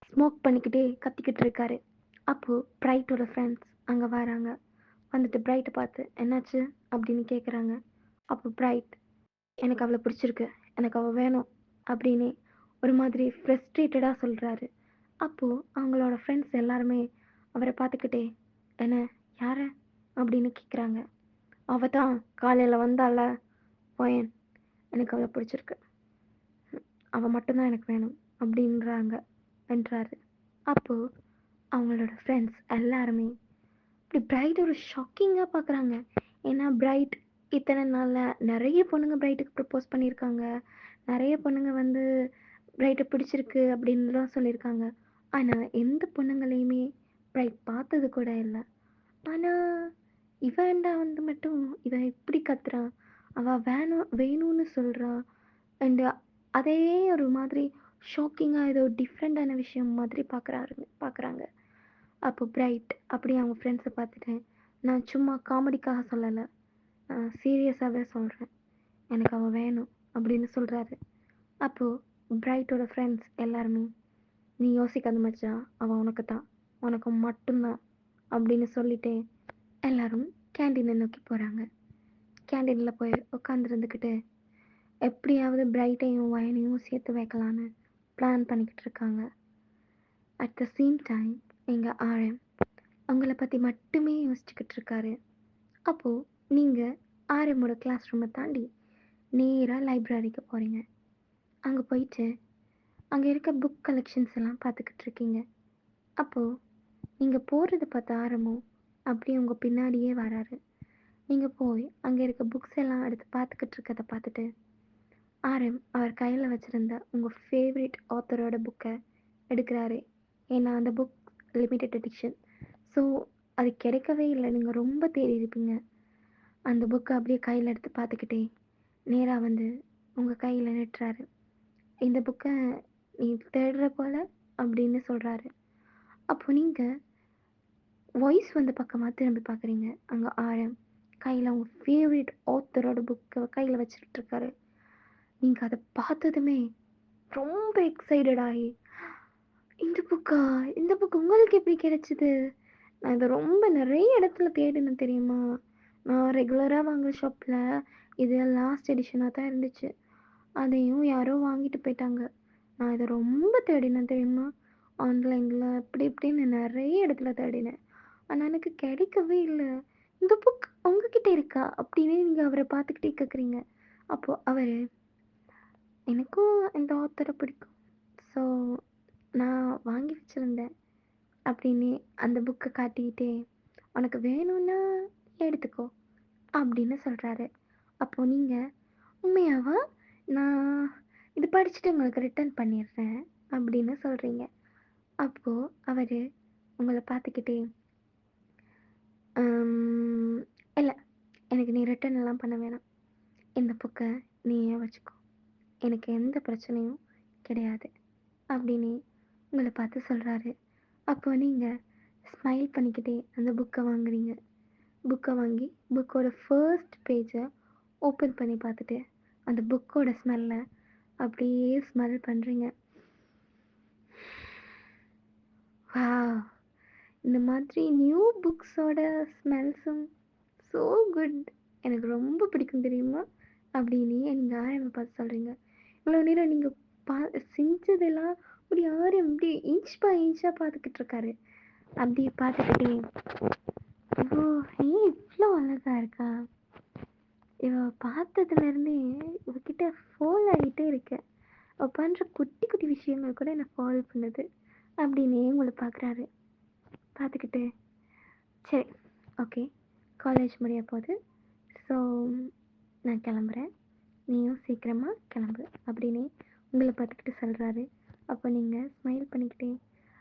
ஸ்மோக் பண்ணிக்கிட்டே கத்திக்கிட்டு இருக்காரு. அப்போ பிரைட்டோட ஃப்ரெண்ட்ஸ் அங்க வராங்க. வந்துட்டு பிரைட்ட பார்த்து, "என்னாச்சு?" அப்படின்னு கேட்குறாங்க. அப்போ பிரைட், "எனக்கு அவள பிடிச்சிருக்கு. எனக்கு அவ வேணும்" அப்படின்னு ஒரு மாதிரி ஃப்ரஸ்ட்ரேட்டடா சொல்றாரு. அப்போ அவங்களோட ஃப்ரெண்ட்ஸ் எல்லாருமே அவர பார்த்துக்கிட்டே, "என்ன? யார?" அப்படின்னு கேட்குறாங்க. "அவ தான் காலையில வந்தால்ல, பையன். எனக்கு அவள பிடிச்சிருக்கு. அவ மட்டும் தான் எனக்கு வேணும்" அப்படின்றாங்க என்றாரு. அப்போ அவங்களோட ஃப்ரெண்ட்ஸ் எல்லாருமே இப்படி பிரைட் ஒரு ஷாக்கிங்கா பார்க்குறாங்க. ஏன்னா பிரைட் இத்தனை நாள்ல நெறைய பொண்ணுங்க பிரைட்டுக்கு ப்ரப்போஸ் பண்ணியிருக்காங்க. நெறைய பொண்ணுங்க வந்து பிரைட்ட பிடிச்சிருக்கு அப்படின்லாம் சொல்லியிருக்காங்க. ஆனா எந்த பொண்ணுங்களையுமே பிரைட் பார்த்தது கூட இல்ல. ஆனா இவன்டா வந்து மட்டும் இவன் இப்படி கத்துறா. அவ வேணும் வேணும்னு சொல்றா. அண்ட் அதே ஒரு மாதிரி ஷாக்கிங்கா ஏதோ டிஃப்ரெண்டான விஷயம் மாதிரி பார்க்குறாங்க. அப்போ பிரைட் அப்படியே அவங்க ஃப்ரெண்ட்ஸ பார்த்துட்டு, "நான் சும்மா காமெடிக்காக சொல்லல. நான் சீரியஸாவே சொல்றேன். எனக்கு அவ வேணும்" அப்படின்னு சொல்றாரு. அப்போ பிரைட்டோட ஃப்ரெண்ட்ஸ் எல்லாருமே, "நீ யோசிக்காத மச்சான். அவ உனக்கு தான். உனக்கு மட்டும் தான்" அப்படின்னு சொல்லிட்டே எல்லாரும் கேண்டீன நோக்கி போறாங்க. கேண்டீன்ல போய் உட்காந்துருந்துக்கிட்டு, எப்படியாவது பிரைட்டையும் வயனையும் சேர்த்து வைக்கலான்னு பிளான் பண்ணிக்கிட்டு இருக்காங்க. அட் த சேம் டைம் எங்க ஆர்எம் உங்கள பத்தி மட்டுமே யோசிச்சுக்கிட்டு இருக்காரு. அப்போ நீங்க ஆர்எம்மோட கிளாஸ் ரூம தாண்டி நேரா லைப்ரரிக்கு போறீங்க. அங்க போயிட்டு அங்கே இருக்க புக் கலெக்ஷன்ஸ் எல்லாம் பார்த்துக்கிட்டு இருக்கீங்க. அப்போது நீங்கள் போகிறத பார்த்த ஆரம்பம் அப்படியே உங்கள் பின்னாடியே வராரு. நீங்கள் போய் அங்கே இருக்க புக்ஸ் எல்லாம் எடுத்து பார்த்துக்கிட்டு இருக்கதை பார்த்துட்டு அவர் கையில் வச்சுருந்த உங்கள் ஃபேவரட் ஆத்தரோட புக்கை எடுக்கிறாரு. ஏன்னா அந்த புக் லிமிட்டட் எடிஷன். ஸோ அது கிடைக்கவே இல்லை. நீங்கள் ரொம்ப தேடி இருப்பீங்க. அந்த புக்கை அப்படியே கையில் எடுத்து பார்த்துக்கிட்டே நேராக வந்து உங்கள் கையில் நட்டுறாரு. இந்த புக்கை நீ தேடுற போல அப்படின்னு சொல்கிறாரு. அப்போ நீங்கள் வாய்ஸ் வந்த பக்கமாக திரும்பி பார்க்குறீங்க. அங்கே கையில் உங்கள் ஃபேவரட் ஆத்தரோட புக்கை கையில் வச்சுட்டு இருக்காரு. நீங்கள் அதை பார்த்ததுமே ரொம்ப எக்ஸைட்டட் ஆகி, இந்த புக்கா, இந்த புக் உங்களுக்கு எப்படி கிடைச்சிது? நான் இதை ரொம்ப நிறைய இடத்துல தேடினேன் தெரியுமா? நான் ரெகுலராக வாங்குற ஷாப்பில் இது லாஸ்ட் எடிஷனாக தான் இருந்துச்சு. அதையும் யாரோ வாங்கிட்டு போயிட்டாங்க. நான் இதை ரொம்ப தேடினேன் தெரியுமா? ஆன்லைனில் அப்படி இப்படின்னு நிறைய இடத்துல தேடினேன். ஆனால் எனக்கு கிடைக்கவே இல்லை. இந்த புக் உங்ககிட்ட இருக்கா அப்படின்னு நீங்கள் அவரை பார்த்துக்கிட்டே கேட்குறீங்க. அப்போது அவர், எனக்கும் இந்த ஆத்தரை பிடிக்கும், ஸோ நான் வாங்கி வச்சுருந்தேன் அப்படின்னு அந்த புக்கை காட்டிக்கிட்டே, உனக்கு வேணும்னா எடுத்துக்கோ அப்படின்னு சொல்கிறாரு. அப்போது நீங்கள், உண்மையாவா? நான் இது படிச்சுட்டு உங்களுக்கு ரிட்டர்ன் பண்ணிடுறேன் அப்படின்னு சொல்கிறீங்க. அப்போது அவர் உங்களை பார்த்துக்கிட்டே, இல்லை, எனக்கு நீ ரிட்டர்ன் எல்லாம் பண்ண வேணாம், இந்த புக்கை நீயே வச்சுக்கோ, எனக்கு எந்த பிரச்சனையும் கிடையாது அப்படின்னு உங்களை பார்த்து சொல்கிறாரு. அப்போ நீங்கள் ஸ்மைல் பண்ணிக்கிட்டே அந்த புக்கை வாங்குறீங்க. புக்கை வாங்கி புக்கோட ஃபர்ஸ்ட் பேஜை ஓப்பன் பண்ணி பார்த்துட்டு அந்த புக்கோட ஸ்மெல்லை அப்படியே ஸ்மெல் பண்ணுறீங்க. வாவ்! இந்த மாதிரி நியூ புக்ஸோட ஸ்மெல்ஸும் ஸோ குட், எனக்கு ரொம்ப பிடிக்கும் தெரியுமா அப்படின்னு நீங்கள் பார்த்து சொல்கிறீங்க. இவ்வளோ நேரம் நீங்கள் செஞ்சதெல்லாம் அப்படி இப்படி இன்ச் பை இன்ச்சாக பார்த்துக்கிட்டு இருக்காரு. அப்படி பார்த்துக்கிட்டே, ஓ, ஏன் இவ்வளோ அழகாக இருக்கா, இவ பார்த்ததுலேருந்தே இவகிட்ட ஃபாலோ ஆகிட்டே இருக்கேன், அவள் பண்ணுற குட்டி குட்டி விஷயங்கள் கூட என்னை ஃபாலோ பண்ணுது அப்படின்னே உங்களை பார்க்குறாரு. பார்த்துக்கிட்டு, சரி, ஓகே, காலேஜ் முடிய போகுது, ஸோ நான் கிளம்புறேன், நீயும் சீக்கிரமாக கிளம்பு அப்படின்னு உங்களை பார்த்துக்கிட்டு சொல்கிறாரு. அப்போ நீங்கள் ஸ்மைல் பண்ணிக்கிட்டே,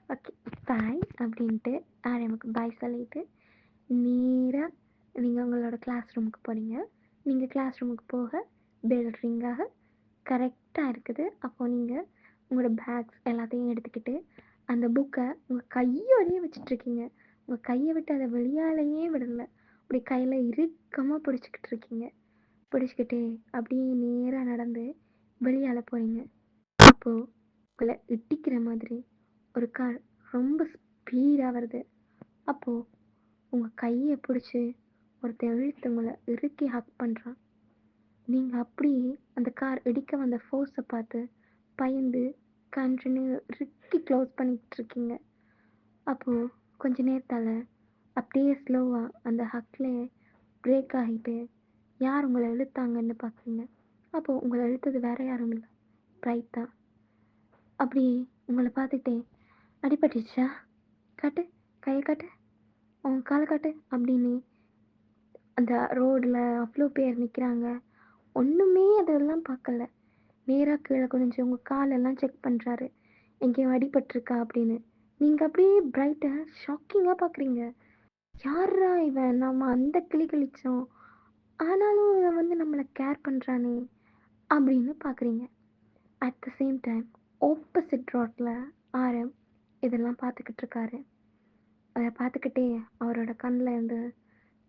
ஓகே பாய் அப்படின்ட்டு நமக்கு பாய் சொல்லிட்டு நேராக நீங்கள் உங்களோட கிளாஸ் ரூமுக்கு போகிறீங்க. நீங்கள் கிளாஸ் ரூமுக்கு போக பெல் ரிங்காக கரெக்டாக இருக்குது. அப்போது நீங்கள் உங்களோட பேக்ஸ் எல்லாத்தையும் எடுத்துக்கிட்டு அந்த புக்கை உங்கள் கையோடையே வச்சிட்ருக்கீங்க. உங்கள் கையை விட்டு அதை வெளியாலேயே விடலை. அப்படி கையில் இறுக்கமாக பிடிச்சிக்கிட்டு இருக்கீங்க. பிடிச்சிக்கிட்டே அப்படியே நேராக நடந்து வெளியால் போகிறீங்க. அப்போது உங்களை இட்டிக்கிற மாதிரி ஒரு கார் ரொம்ப ஸ்பீடாக வருது. அப்போது உங்கள் கையை பிடிச்சி ஒருத்தன் இழுத்து உங்களை இறுக்கி ஹக் பண்ணுறான். நீங்கள் அப்படியே அந்த கார் இடிக்க வந்த ஃபோர்ஸை பார்த்து பயந்து கண்டினியூ இறுக்கி க்ளோஸ் பண்ணிக்கிட்டு இருக்கீங்க. அப்போது கொஞ்ச நேரத்தால் அப்படியே ஸ்லோவாக அந்த ஹக்லேயே பிரேக் ஆகிட்டு யார் உங்களை இழுத்தாங்கன்னு பார்க்குறீங்க. அப்போது உங்களை இழுத்தது வேறு யாரும் இல்லை, பிரைட் தான். அப்படி உங்களை பார்த்துட்டே, அடிபட்டுச்சா, காட்டு, கையை காட்டு, உன் காலை காட்டு அப்படின்னு அந்த ரோடில் அவ்வளோ பேர் நிற்கிறாங்க. ஒன்றுமே அதெல்லாம் பார்க்கல. நேராக கீழே குனிஞ்சு உங்கள் காலெல்லாம் செக் பண்ணுறாரு, எங்கேயும் அடிபட்டிருக்கா அப்படின்னு. நீங்கள் அப்படியே பிரைட்டாக ஷாக்கிங்காக பார்க்குறீங்க. யாரா இவன், நம்ம அந்த கிளி கழிச்சோம், ஆனாலும் இவன் வந்து நம்மளை கேர் பண்ணுறானே அப்படின்னு பார்க்குறீங்க. At the same time opposite ரோட்டில் இதெல்லாம் பார்த்துக்கிட்டு இருக்காரு. அதை பார்த்துக்கிட்டே அவரோட கண்ணில் இருந்து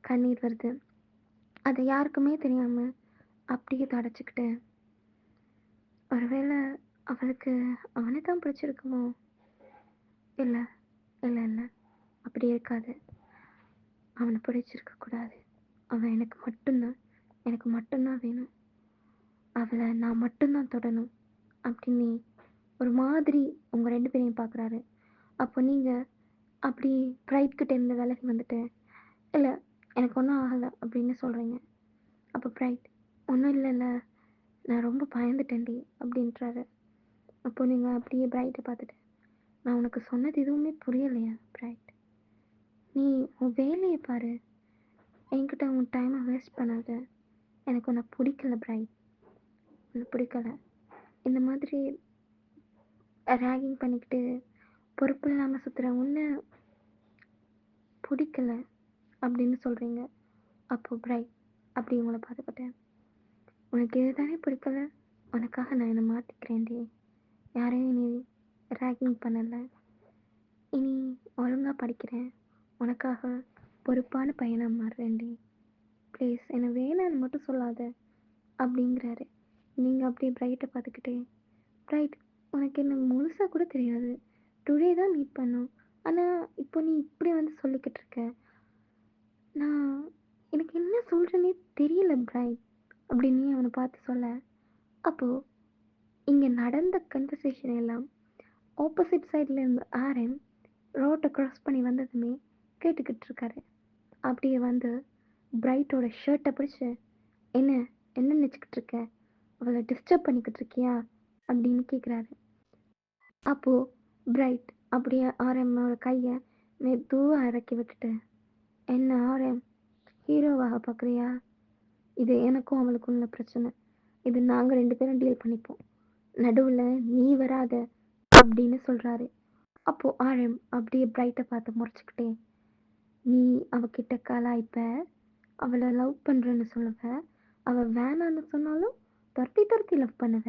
கண்ணீர் வருது. அதை யாருக்குமே தெரியாமல் அப்படியே தொடச்சிக்கிட்டு, ஒருவேளை அவளுக்கு அவனை தான் பிடிச்சிருக்குமோ, இல்லை இல்லை இல்லை, அப்படி இருக்காது, அவனை பிடிச்சிருக்கக்கூடாது, அவன் எனக்கு மட்டும்தான் வேணும், அவளை நான் மட்டும்தான் தொடணும் அப்படின்னு ஒரு மாதிரி உங்கள் 2 பேரையும் பார்க்குறாரு. அப்போ நீங்கள் அப்படி ப்ரைட்கிட்ட இருந்து விலகி வந்துட்டு, இல்லை எனக்கு ஒன்றும் ஆகலை அப்படின்னு சொல்கிறீங்க. அப்போ ப்ரைட், ஒன்றும் இல்லைல்ல, நான் ரொம்ப பயந்துட்டேன்டி அப்படின்றாரு. அப்போ நீங்க அப்படியே பிரைட்ட பார்த்துட்டு, "நான் உனக்கு சொன்னது எதுவுமே புரியலையா பிரைட்? நீ உன் வேலைய பாரு. என்கிட்ட உன் டைம வேஸ்ட் பண்ணாத. எனக்கு உன்ன புடிக்கல பிரைட். உன்ன பிடிக்கல. இந்த மாதிரி ராகிங் பண்ணிக்கிட்டு, பொறுப்பு இல்லாம சுத்துற உன்ன புடிக்கல." அப்படின்னு சொல்றீங்க. அப்போ பிரைட் அப்படி உங்கள பார்த்துக்கிட்டு, "உனக்கு இது தானே பிடிக்கல? உனக்காக நான் என்ன மாத்திக்கிறேன்டி. யாரையும் நீ ராகிங் பண்ணல. இனி ஒழுங்கா படிக்கிறேன். உனக்காக பொறுப்பான பையனா மாறுறேன்டி. ப்ளீஸ் என்ன வேணான்னு மட்டும் சொல்லாத." அப்படிங்கிறாரு. நீங்க அப்படியே பிரைட்ட பார்த்துக்கிட்டே, "பிரைட் உனக்கு என்ன முழுசா கூட தெரியாது. டுடே தான் மீட் பண்ணோம். ஆனா இப்போ நீ இப்படி வந்து சொல்லிக்கிட்டு இருக்க. நான் எனக்கு என்ன சொல்றேன்னே தெரியல பிரைட்." அப்படின்னு அவன பார்த்து சொல்ல, அப்போ இங்க நடந்த கன்வர்சேஷன் எல்லாம் ஆப்போசிட் சைட்ல இருந்த ஆரன் ரோட்ட கிராஸ் பண்ணி வந்ததுமே கேட்டுக்கிட்டு இருக்காரு. அப்படியே வந்து பிரைட்டோட ஷர்ட்டை பிடிச்சு, "என்ன என்ன நினச்சிக்கிட்டு இருக்க? அவளை டிஸ்டர்ப் பண்ணிக்கிட்டு இருக்கியா?" அப்படின்னு கேட்குறாரு. அப்போ பிரைட் அப்படியே ஆர்எம்மோட கையை மெதுவா இறக்கி விட்டுட்டு, "என்ன ஆர்எம், ஹீரோவாக பார்க்குறியா? இது எனக்கும் அவளுக்கும் உள்ள பிரச்சனை. இது நாங்கள் 2 பேரும் டீல் பண்ணிப்போம். நடுவில் நீ வராத." அப்படின்னு சொல்கிறாரு. அப்போ ஆர்எம் அப்படியே பிரைட்டை பார்த்து முறைச்சிக்கிட்டே, "நீ அவகிட்ட கலாய்ப்ப, அவளை லவ் பண்ணுறேன்னு சொல்லுவ, அவள் வேணான்னு சொன்னாலும் துரத்தி துரத்தி லவ் பண்ணுவ.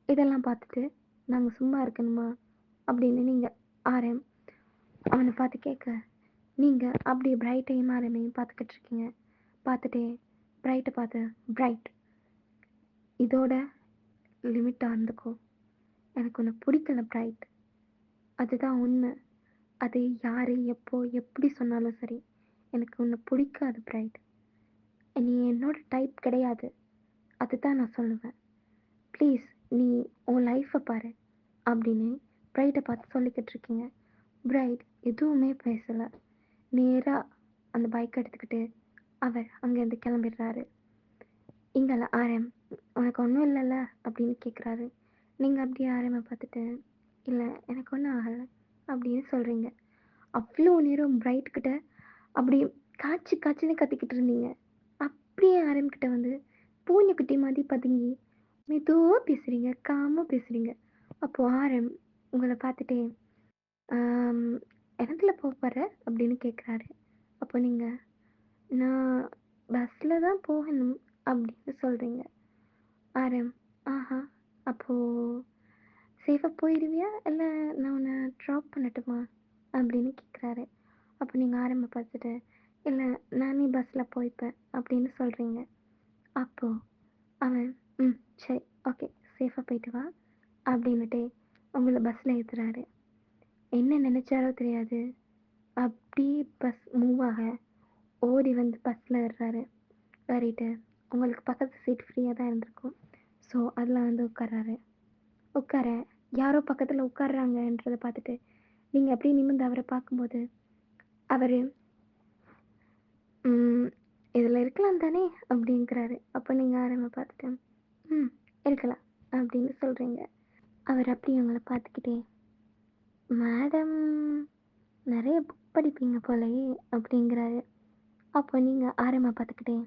இதெல்லாம் பார்த்துட்டு நாங்கள் சும்மா இருக்கணுமா?" அப்படின்னு நீங்கள் ஆர்எம் அவனை பார்த்து கேட்க, நீங்கள் அப்படியே பிரைட்டையும் ஆர்எம்மையும் பார்த்துக்கிட்டு இருக்கீங்க. பார்த்துட்டே பிரைட்டை பார்த்து, "பிரைட் இதோட லிமிட்டாக இருந்துக்கோ. எனக்கு உன்னை பிடிக்கல பிரைட். அதுதான் உண்மை. அது யார் எப்போ எப்படி சொன்னாலும் சரி, எனக்கு உன்னை பிடிக்காது பிரைட். நீ என்னோட டைப் கிடையாது. அதுதான் நான் சொல்லுவேன். ப்ளீஸ் நீ உன் லைஃப்பை பாரு." அப்படின்னு பிரைட்டை பார்த்து சொல்லிக்கிட்டு இருக்கீங்க. பிரைட் எதுவுமே பேசலை. நேராக அந்த பைக் எடுத்துக்கிட்டு அவர் அங்கேருந்து கிளம்பிடுறாரு. இங்கே ஆர்எம், "உனக்கு ஒன்றும் இல்லைல்ல?" அப்படின்னு கேட்குறாரு. நீங்கள் அப்படியே ஆர்எம்மை பார்த்துட்டு, "இல்லை எனக்கு ஒன்றும் ஆகலை" அப்படின்னு சொல்கிறீங்க. அவ்வளோ நேரம் பிரைட் கிட்ட அப்படி காய்ச்சி காய்ச்சின்னு கத்திக்கிட்டு இருந்தீங்க. அப்படியே ஆர்எம் கிட்ட வந்து பூனைக்குட்டி மாதிரி பதுங்கி மெதுவாக பேசுகிறீங்க, காமாக பேசுகிறீங்க. அப்போது ஆர்எம் உங்களை பார்த்துட்டே, "ஆம், இடத்துல போகிற?" அப்படின்னு கேட்குறாரு. அப்போ நீங்கள், "நான் பஸ்ஸில் தான் போகணும்" அப்படின்னு சொல்கிறீங்க. ஆர்எம், "ஆஹா, அப்போது சேஃபாக போயிடுவியா, இல்லை நான் உன்னை ட்ராப் பண்ணட்டுமா?" அப்படின்னு கேட்குறாரு. அப்போ நீங்கள் ஆர்எம்மை பார்த்துட்டு, "இல்லை நானே பஸ்ஸில் போய்ப்பேன்" அப்படின்னு சொல்கிறீங்க. அப்போது அவன், "ம் சரி, ஓகே, சேஃபாக போயிட்டு வா" அப்படின்னுட்டே உங்களை பஸ்ஸில் ஏற்றுறாரு. என்ன நினச்சாரோ தெரியாது, அப்படியே பஸ் மூவ் ஆக ஓடி வந்து பஸ்ஸில் ஏறுறாரு. ஏறிட்டு உங்களுக்கு பக்கத்து சீட் ஃப்ரீயாக தான் இருந்திருக்கும். ஸோ அதில் வந்து உட்கார்றாரு. உட்கார யாரோ பக்கத்தில் உட்கார்றாங்கன்றதை பார்த்துட்டு நீங்கள் அப்படியே நிமிர்ந்து அவரை பார்க்கும்போது, அவர், "இதில் இருக்கலாம் தானே?" அப்படிங்கிறாரு. அப்போ நீங்கள் ஆரம்ப பார்த்துட்டு, "ம் இருக்கலாம்" அப்படின்னு சொல்கிறீங்க. அவர் அப்படியே உங்களை பார்த்துக்கிட்டே, "மேடம் நிறைய புக் படிப்பீங்க போலயே" அப்படிங்கிறாரு. அப்போ நீங்கள் ஆரம்ப பார்த்துக்கிட்டே,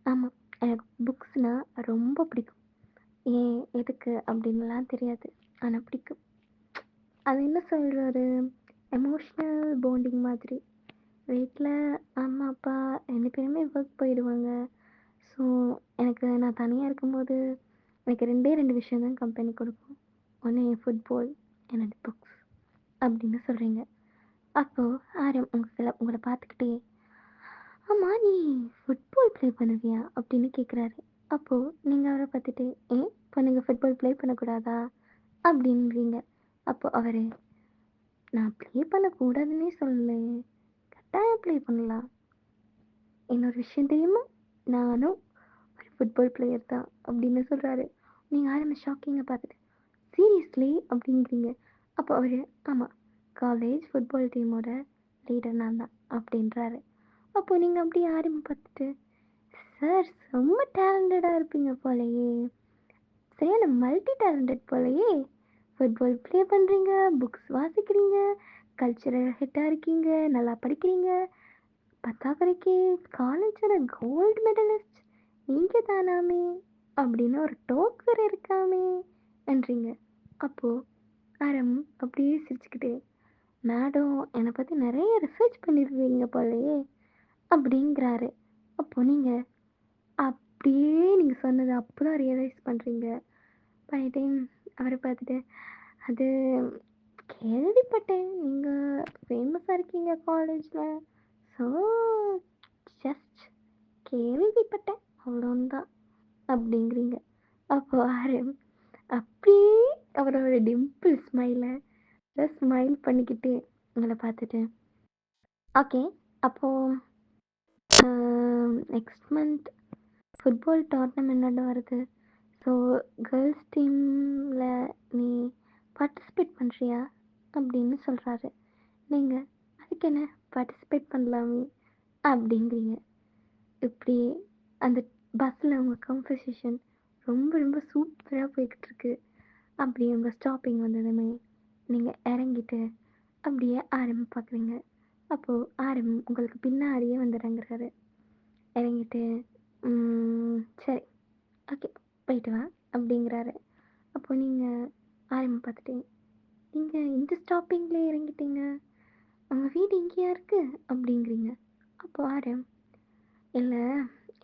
"ஆமாம், எனக்கு புக்ஸ்னால் ரொம்ப பிடிக்கும். ஏன் எதுக்கு அப்படின்லாம் தெரியாது, ஆனால் பிடிக்கும். அது என்ன சொல்கிறது, எமோஷ்னல் பாண்டிங் மாதிரி. வீட்டில் அம்மா அப்பா 2 பேருமே ஒர்க் போயிடுவாங்க. ஸோ எனக்கு நான் தனியாக இருக்கும்போது எனக்கு 2 விஷயம் தான் கம்பெனி கொடுக்கும். ஒன்று என் ஃபுட்பால், என்னோட புக்ஸ்" அப்படின்னு சொல்கிறீங்க. அப்போது ஆரம் உங்களை பார்த்துக்கிட்டே, "ஆமாம், நீ ஃபுட்பால் ப்ளே பண்ணுவியா?" அப்படின்னு கேட்குறாரு. அப்போது நீங்கள் அவரை பார்த்துட்டு, "ஏன் பொண்ணுங்க ஃபுட்பால் ப்ளே பண்ணக்கூடாதா?" அப்படின்றீங்க. அப்போ அவர், "நான் ப்ளே பண்ணக்கூடாதுன்னே சொல்லலையே, கட்டாயம் ப்ளே பண்ணலாம். இன்னொரு விஷயம் தெரியுமா, நானும் ஒரு ஃபுட்பால் பிளேயர் தான்" அப்படின்னு சொல்கிறாரு. நீங்கள் ஆரம்ப ஷாக்கிங்கை பார்த்துட்டு, "சீரியஸ்லி?" அப்படிங்கிறீங்க. அப்போ அவர், "ஆமாம், காலேஜ் ஃபுட்பால் டீமோட லீடர் நான் தான்" அப்படின்றாரு. அப்போ நீங்கள் அப்படியே ஆரம்ப பார்த்துட்டு, "சார் செம்ம டேலண்டடாக இருப்பீங்க போலயே, சரியான மல்டி டேலண்டட் போலயே, ஃபுட்பால் ப்ளே பண்ணுறீங்க, புக்ஸ் வாசிக்கிறீங்க, கல்ச்சுரல் ஹிட்டாக இருக்கீங்க, நல்லா படிக்கிறீங்க. பத்தாக்குறைக்கு காலேஜோட கோல்டு மெடலிஸ்ட் நீங்க தானாமே அப்படின்னு ஒரு டோக் வேற இருக்காமே என்றீங்க. அப்போ ஆரம் அப்படியே சிரிச்சுக்கிட்டு, மேடம் என்னை பற்றி நிறைய ரிசர்ச் பண்ணியிருக்கீங்க போலயே அப்படிங்கிறாரு. அப்போ நீங்கள் அப்படியே நீங்கள் சொன்னது அப்போ தான் ரியலைஸ் பண்ணுறீங்க. பண்ணிட்டு அவரை பார்த்துட்டு, அது கேள்விப்பட்டேன் நீங்கள் ஃபேமஸாக இருக்கீங்க காலேஜில். ஸோ ஜஸ்ட் கேள்விப்பட்டேன் அவ்வளோந்தான் அப்படிங்கிறீங்க. அப்போ ஆரம் அப்படியே அவரோட டிம்பிள் ஸ்மைலை ஸ்மைல் பண்ணிக்கிட்டு உங்களை பார்த்துட்டு, ஓகே அப்போது நெக்ஸ்ட் மந்த் ஃபுட்பால் டோர்னமெண்ட் வருது. ஸோ கேர்ள்ஸ் டீமில் நீ பார்ட்டிசிபேட் பண்ணுறியா அப்படின்னு சொல்கிறாரு. நீங்கள் அதுக்கு என்ன பார்ட்டிசிபேட் பண்ணலாமே அப்படிங்கிறீங்க. இப்படி அந்த பஸ்ஸில் உங்கள் கன்வர்சேஷன் ரொம்ப ரொம்ப சூப்பராக போய்கிட்டுருக்கு. அப்படி உங்கள் ஸ்டாப்பிங் வந்ததுமே நீங்கள் இறங்கிட்டு அப்படியே ஆரம் பார்க்குறீங்க. அப்போது ஆரம் உங்களுக்கு பின்னாடியே வந்துடுறேங்கிறாரு. இறங்கிட்டு சரி ஓகே போயிட்டு வா அப்படிங்கிறாரு. அப்போ நீங்கள் ஆரம் பார்த்துட்டு, நீங்கள் இந்த ஸ்டாப்பிங்லேயே இறங்கிட்டீங்க, உங்கள் வீடு இங்கேயா இருக்குது அப்படிங்கிறீங்க. அப்போ ஆரம், இல்லை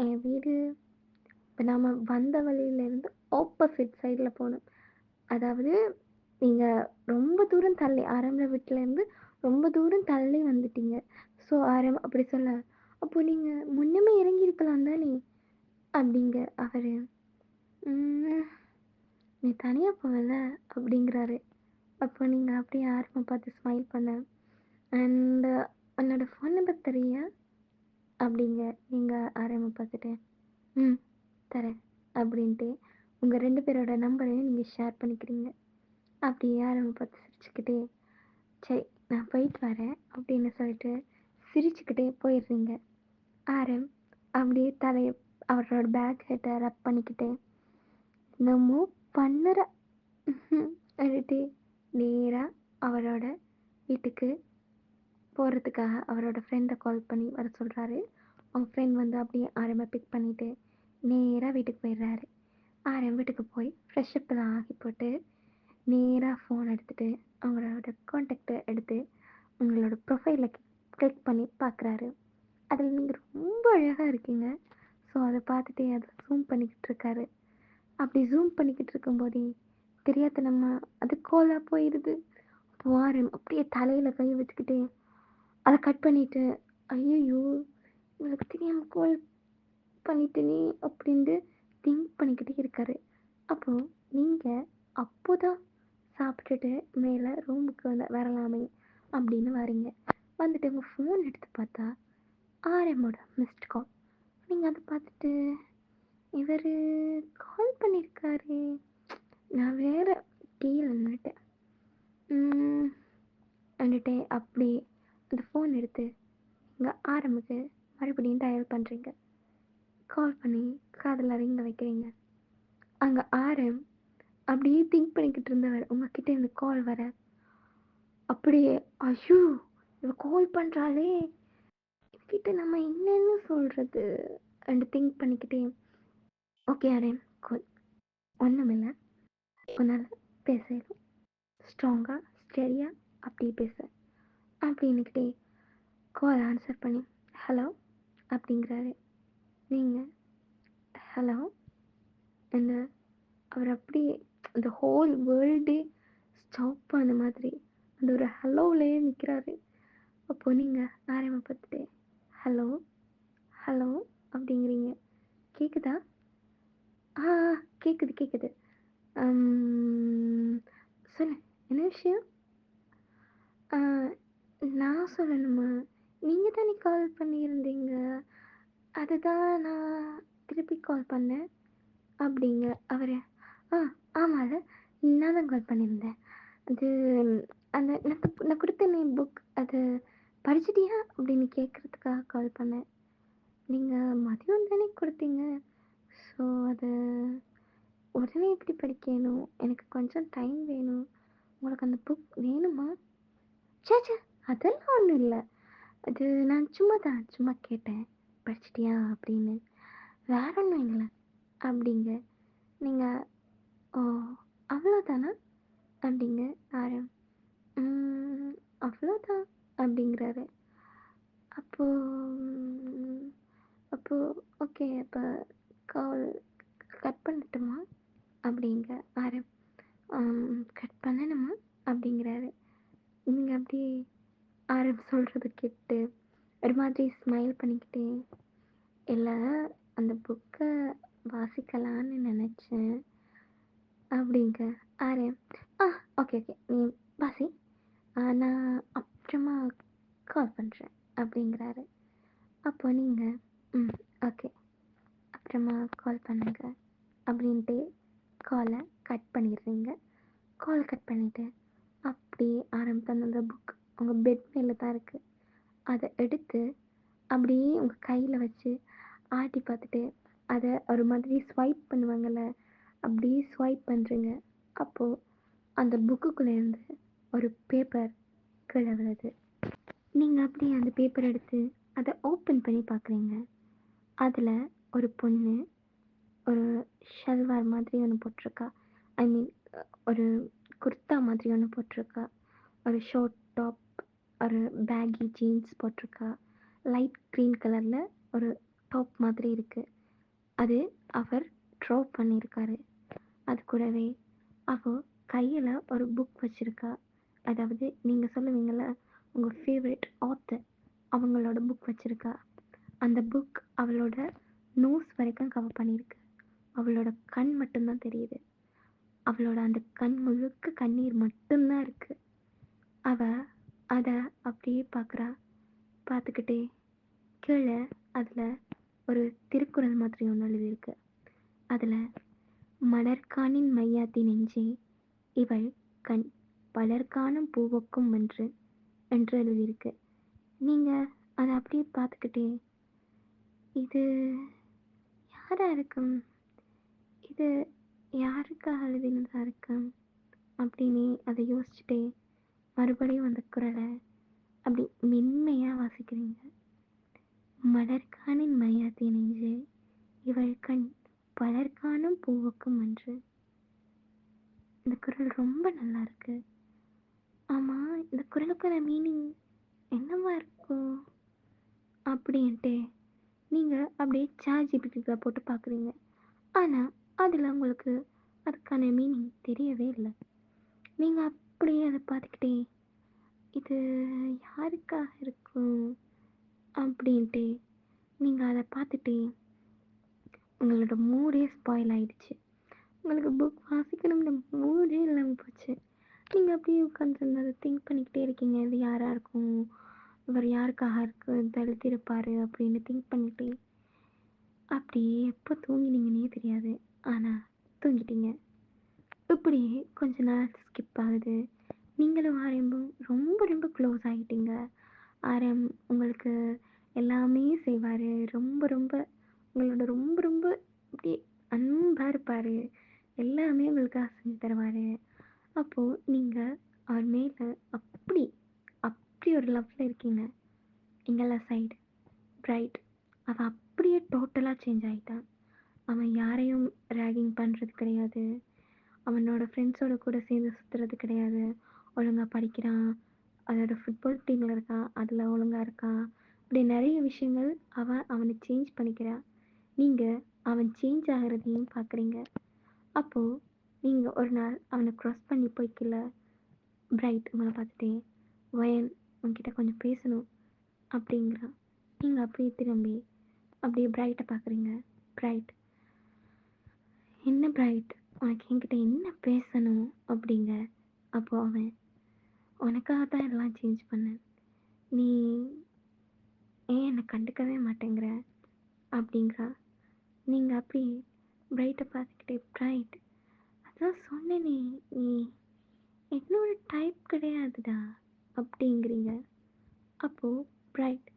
என் வீடு இப்போ நாம் வந்த வழியிலேருந்து ஆப்போசிட் சைடில் போகணும். அதாவது நீங்கள் ரொம்ப தூரம் தள்ளி ஆரம்ப வீட்டிலேருந்து ரொம்ப தூரம் தள்ளி வந்துட்டீங்க. ஸோ ஆரம் அப்படி சொல்ல, அப்போது நீங்கள் முன்னமே இறங்கியிருக்கலாம் தானே அப்படிங்க அவர். நீ தனியாக போகல அப்படிங்கிறாரு. அப்போ நீங்கள் அப்படியே ஆரம்ப பார்த்து ஸ்மைல் பண்ண, அண்டு உன்னோட ஃபோன் நம்பர் தரியா அப்படிங்க நீங்கள் ஆரம்ப பார்த்துட்டு, தரேன் அப்படின்ட்டு உங்கள் 2 பேரோட நம்பரையும் நீங்கள் ஷேர் பண்ணிக்கிறீங்க. அப்படியே ஆரம்ப பார்த்து சிரிச்சுக்கிட்டே, சரி நான் போயிட்டு வரேன் அப்படின்னு சொல்லிட்டு சிரிச்சுக்கிட்டே போயிடுறீங்க. ஆரம் அப்படியே தலையை அவரோட பேக் ஹெட்டை ரப் பண்ணிக்கிட்டு, நம்ம பண்ணுற அப்படின்ட்டு நேராக அவரோட வீட்டுக்கு போகிறதுக்காக அவரோட ஃப்ரெண்டை கால் பண்ணி வர சொல்கிறாரு. அவங்க ஃப்ரெண்ட் வந்து அப்படியே ஆரம்ப பிக் பண்ணிவிட்டு நேராக வீட்டுக்கு போயிடுறாரு. ஆரம் வீட்டுக்கு போய் ஃப்ரெஷ்ஷப்லாம் ஆகி போட்டு நேராக ஃபோன் எடுத்துகிட்டு அவங்களோட காண்டாக்டை எடுத்து உங்களோட ப்ரொஃபைலில் கிளிக் பண்ணி பார்க்குறாரு. அதில் நீங்கள் ரொம்ப அழகாக இருக்கீங்க. ஸோ அதை பார்த்துட்டு அதில் ஜூம் பண்ணிக்கிட்டு இருக்காரு. அப்படி ஜூம் பண்ணிக்கிட்டு இருக்கும்போதே தெரியாதனமா அது கோலாக போயிடுது. அப்போ ஆரம் அப்படியே தலையில் கை வச்சுக்கிட்டே அதை கட் பண்ணிவிட்டு, ஐயையோ இவளுக்கு தெரியாமல் கால் பண்ணிட்டேனே அப்படின்ட்டு திங்க் பண்ணிக்கிட்டே இருக்காரு. அப்போது நீங்கள் அப்போ தான் சாப்பிட்டுட்டு மேலே ரூமுக்கு வரலாமே அப்படின்னு வரீங்க. வந்துட்டு உங்கள் ஃபோன் எடுத்து பார்த்தா ஆரமோட மிஸ்ட் கால். நீங்கள் அதை பார்த்துட்டு, இவர் கால் பண்ணியிருக்காரு, நான் வேற டீயில் நின்றுட்டேன் வந்துட்டு அப்படி அந்த ஃபோன் எடுத்து இங்கே ஆரம்புக்கு மறுபடியும் டயல் பண்ணுறீங்க. கால் பண்ணி காதில் ரிங்க வைக்கிறீங்க. அங்கே ஆரம் அப்படியே திங்க் பண்ணிக்கிட்டு இருந்தவர் உங்ககிட்ட இந்த கால் வர அப்படியே, ஐயோ இவ கால் பண்ணுறாளே கிட்ட நம்ம என்னன்னு சொல்கிறது அண்ட் திங்க் பண்ணிக்கிட்டே, ஓகே ஆரம் கால் ஒன்றுமில்லை, உன்னால் பேசணும் ஸ்ட்ராங்காக ஸ்டெடியாக அப்படி பேச அப்படின்னுக்கிட்டே கால் ஆன்சர் பண்ணி ஹலோ அப்படிங்கிறாரு. நீங்கள் ஹலோ அந்த அவர் அப்படியே அந்த ஹோல் வேர்ல்டே ஸ்டாப் ஆன மாதிரி அந்த ஒரு ஹலோவிலேயே நிற்கிறாரு. அப்போது நீங்கள் ஆரம்ப பார்த்துட்டு ஹலோ ஹலோ அப்படிங்கிறீங்க. கேட்குதா? ஆ கேட்குது கேட்குது. சொல்லு என்ன விஷயம்? நான் சொல்லணுமா? நீங்கள் தானே கால் பண்ணியிருந்தீங்க, அதுதான் நான் திருப்பி கால் பண்ணேன் அப்படிங்க அவர். ஆமாம் நான் தான் கால் பண்ணியிருந்தேன். அது அந்த நான் கொடுத்தேனே புக், அது படிச்சிட்டியா அப்படின்னு கேட்குறதுக்காக கால் பண்ணேன். நீங்கள் மதியம் தானே கொடுத்தீங்க, ஸோ அது உடனே எப்படி படிக்கணும், எனக்கு கொஞ்சம் டைம் வேணும் உங்களுக்கு அந்த புக் வேணுமா? ச்சே! ச்சே! அதெல்லாம் ஒண்ணும் இல்ல. அது நான் சும்மா கேட்டேன். படிச்சிட்டியா? அப்படின்னு. வேற ஒண்ணும் இல்ல. அப்படிங்க. நீங்க ஓ! அவ்வளோதானா? அப்படிங்க. ஆரம். ம். அவ்வளோதான் அப்படிங்கிறாரு. அப்போ ம் அப்போ ஓகே. அப்ப கால் கட் பண்ணட்டுமா? அப்படிங்க ஆரம். கட் பண்ணணுமா? அப்படிங்கிறாரு. நீங்க அப்படியே ஆரம் சொல்றத கேட்டு ஒரு மாதிரி ஸ்மைல் பண்ணிக்கிட்டே, இல்ல அந்த புக்க வாசிக்கலான்னு நெனச்சேன் அப்படிங்க. ஆரம். ஆ ஓகே, ஓகே. நீ வாசி. நான் அப்புறமா கால் பண்றேன் அப்படிங்கிறாரு. அப்போ நீங்க, ம் ஓகே. அப்புறமா கால் பண்ணுங்க அப்படின்ட்டு கால கட் பண்ணிடுறீங்க. கால் கட் பண்ணிட்டு, அப்படியே ஆரம்பித்த அந்த புக் உங்க பெட் மேல தான் இருக்கு. அத எடுத்து அப்படியே உங்க கையில வச்சு ஆட்டி பார்த்துட்டு, அத ஒரு மாதிரி ஸ்வைப் பண்ணுவாங்கல்ல, அப்படியே ஸ்வைப் பண்றீங்க. அப்போ அந்த புக்குக்குள்ள இருந்து ஒரு பேப்பர் கீழ விழுது. நீங்க அப்படியே அந்த பேப்பர் எடுத்து அத ஓப்பன் பண்ணி பார்க்குறீங்க. அதுல ஒரு பொண்ணு ஒரு ஷல்வார் மாதிரி ஒண்ணு போட்டிருக்கா. ஐ மீன் ஒரு குர்தா மாதிரி ஒண்ணு போட்டிருக்கா. ஒரு ஷார்ட் டாப், ஒரு பேகி ஜீன்ஸ் போட்டிருக்கா. லைட் கிரீன் கலர்ல ஒரு டாப் மாதிரி இருக்கு. அது அவர் ட்ரா பண்ணியிருக்காரு. அது கூடவே அவ கையில ஒரு புக் வச்சிருக்கா. அதாவது நீங்க சொல்லுவீங்கல்ல, உங்க ஃபேவரைட் ஆத்தர் அவங்களோட புக் வச்சிருக்கா. அந்த புக் அவளோட நோஸ் வரைக்கும் கவர் பண்ணியிருக்கு. அவளோட கண் மட்டும் தான் தெரியுது. அவளோட அந்த கண் முழுக்க கண்ணீர் மட்டும் தான் இருக்கு. அவ அத அப்படியே பார்க்குறா. பார்த்துக்கிட்டே கீழ அதுல ஒரு திருக்குறள் மாதிரி ஒண்ணு எழுதியிருக்கு. அதுல "மலர்காணின் மையாத்தி நெஞ்சே இவள் கண் பலர்காணும் பூவொக்கும் என்று" என்று எழுதியிருக்கு. நீங்க அத அப்படியே பார்த்துக்கிட்டே, இது யாரா இருக்கும்? இது யாருக்காக எழுதினதா இருக்கும்? அப்படின்னு அத யோசிச்சுட்டே மறுபடியும் அந்த குறள அப்படி மென்மையா வாசிக்கிறீங்க. "மலர்காணின் மையாத்தி நெஞ்சே இவள் கண் பலர்காணும் பூவொக்கும் அன்று." இந்த குறள் ரொம்ப நல்லா இருக்கு. ஆமா, இந்த குறளுக்கான மீனிங் என்னவா இருக்கும்? அப்படின்ட்டு நீங்க அப்படியே ChatGPTல போட்டு பார்க்குறீங்க. ஆனா, அதுல உங்களுக்கு அதுக்கான மீனிங் தெரியவே இல்ல. நீங்க அப்படியே அத பார்த்துக்கிட்டே, இது யாருக்காக இருக்கும்? அப்படின்ட்டு நீங்க அத பார்த்துட்டே உங்களோட மூடே ஸ்பாயில் ஆயிடுச்சு. உங்களுக்கு புக் வாசிக்கணும்னு மூடே இல்லாம போச்சு. நீங்க அப்படியே உட்காந்து அத திங்க் பண்ணிக்கிட்டே இருக்கீங்க. இது யாரா இருக்கும்? இவர் யாருக்காக இத எழுதியிருப்பாரு? அப்படின்னு திங்க் பண்ணிட்டே, அப்படியே எப்போ தூங்கினீங்கன்னே தெரியாது. ஆனா தூங்கிட்டீங்க. இப்படியே கொஞ்ச நாள் ஸ்கிப் ஆகுது. நீங்களும் ஆரம்பும் ரொம்ப ரொம்ப க்ளோஸ் ஆகிட்டீங்க. ஆரம் உங்களுக்கு எல்லாமே செய்வாரு. ரொம்ப ரொம்ப உங்களோட ரொம்ப ரொம்ப அப்படியே அன்பா இருப்பாரு. எல்லாமே உங்களுக்காக செஞ்சு தருவாரு. அப்போ நீங்க அவர் மேல அப்படி அப்படி ஒரு லவ்ல இருக்கீங்க. எங்கள சைடு பிரைட். அவன் அப்படியே டோட்டலா சேஞ்ச் ஆயிட்டான். அவன் யாரையும் ராகிங் பண்றது கிடையாது. அவனோட ஃப்ரெண்ட்ஸோட கூட சேர்ந்து சுத்துறது கிடையாது. ஒழுங்கா படிக்கிறான். அதோட ஃபுட்பால் டீம்ல இருக்கான். அதுல ஒழுங்கா இருக்கான். இப்படி நிறைய விஷயங்கள் அவனை சேஞ்ச் பண்ணிக்கிறான். நீங்க அவன் சேஞ்ச் ஆகுறதையும் பார்க்குறீங்க. அப்போ நீங்க ஒரு நாள் அவனை க்ராஸ் பண்ணி போய்க்கல. பிரைட் உங்கள பார்த்துட்டே, "வயன் உன்கிட்ட கொஞ்சம் பேசணும்" அப்படிங்கிறான். நீங்க அப்படியே திரும்பி அப்படியே பிரைட்ட பார்க்குறீங்க. பிரைட், "என்ன பிரைட்? உனக்கு என்கிட்ட என்ன பேசணும்?" அப்படிங்க. அப்போ அவன், "உனக்காக தான் எல்லாம் சேஞ்ச் பண்ணேன். நீ ஏன் என்ன கண்டுக்கவே மாட்டேங்கிற?" அப்படிங்கிறா. நீங்க அப்படியே பிரைட்ட பார்த்துக்கிட்டே, "பிரைட், அதான் சொன்னேனே, நீ என்னோட டைப் கிடையாதுடா" அப்படிங்கிறீங்க. அப்போ பிரைட்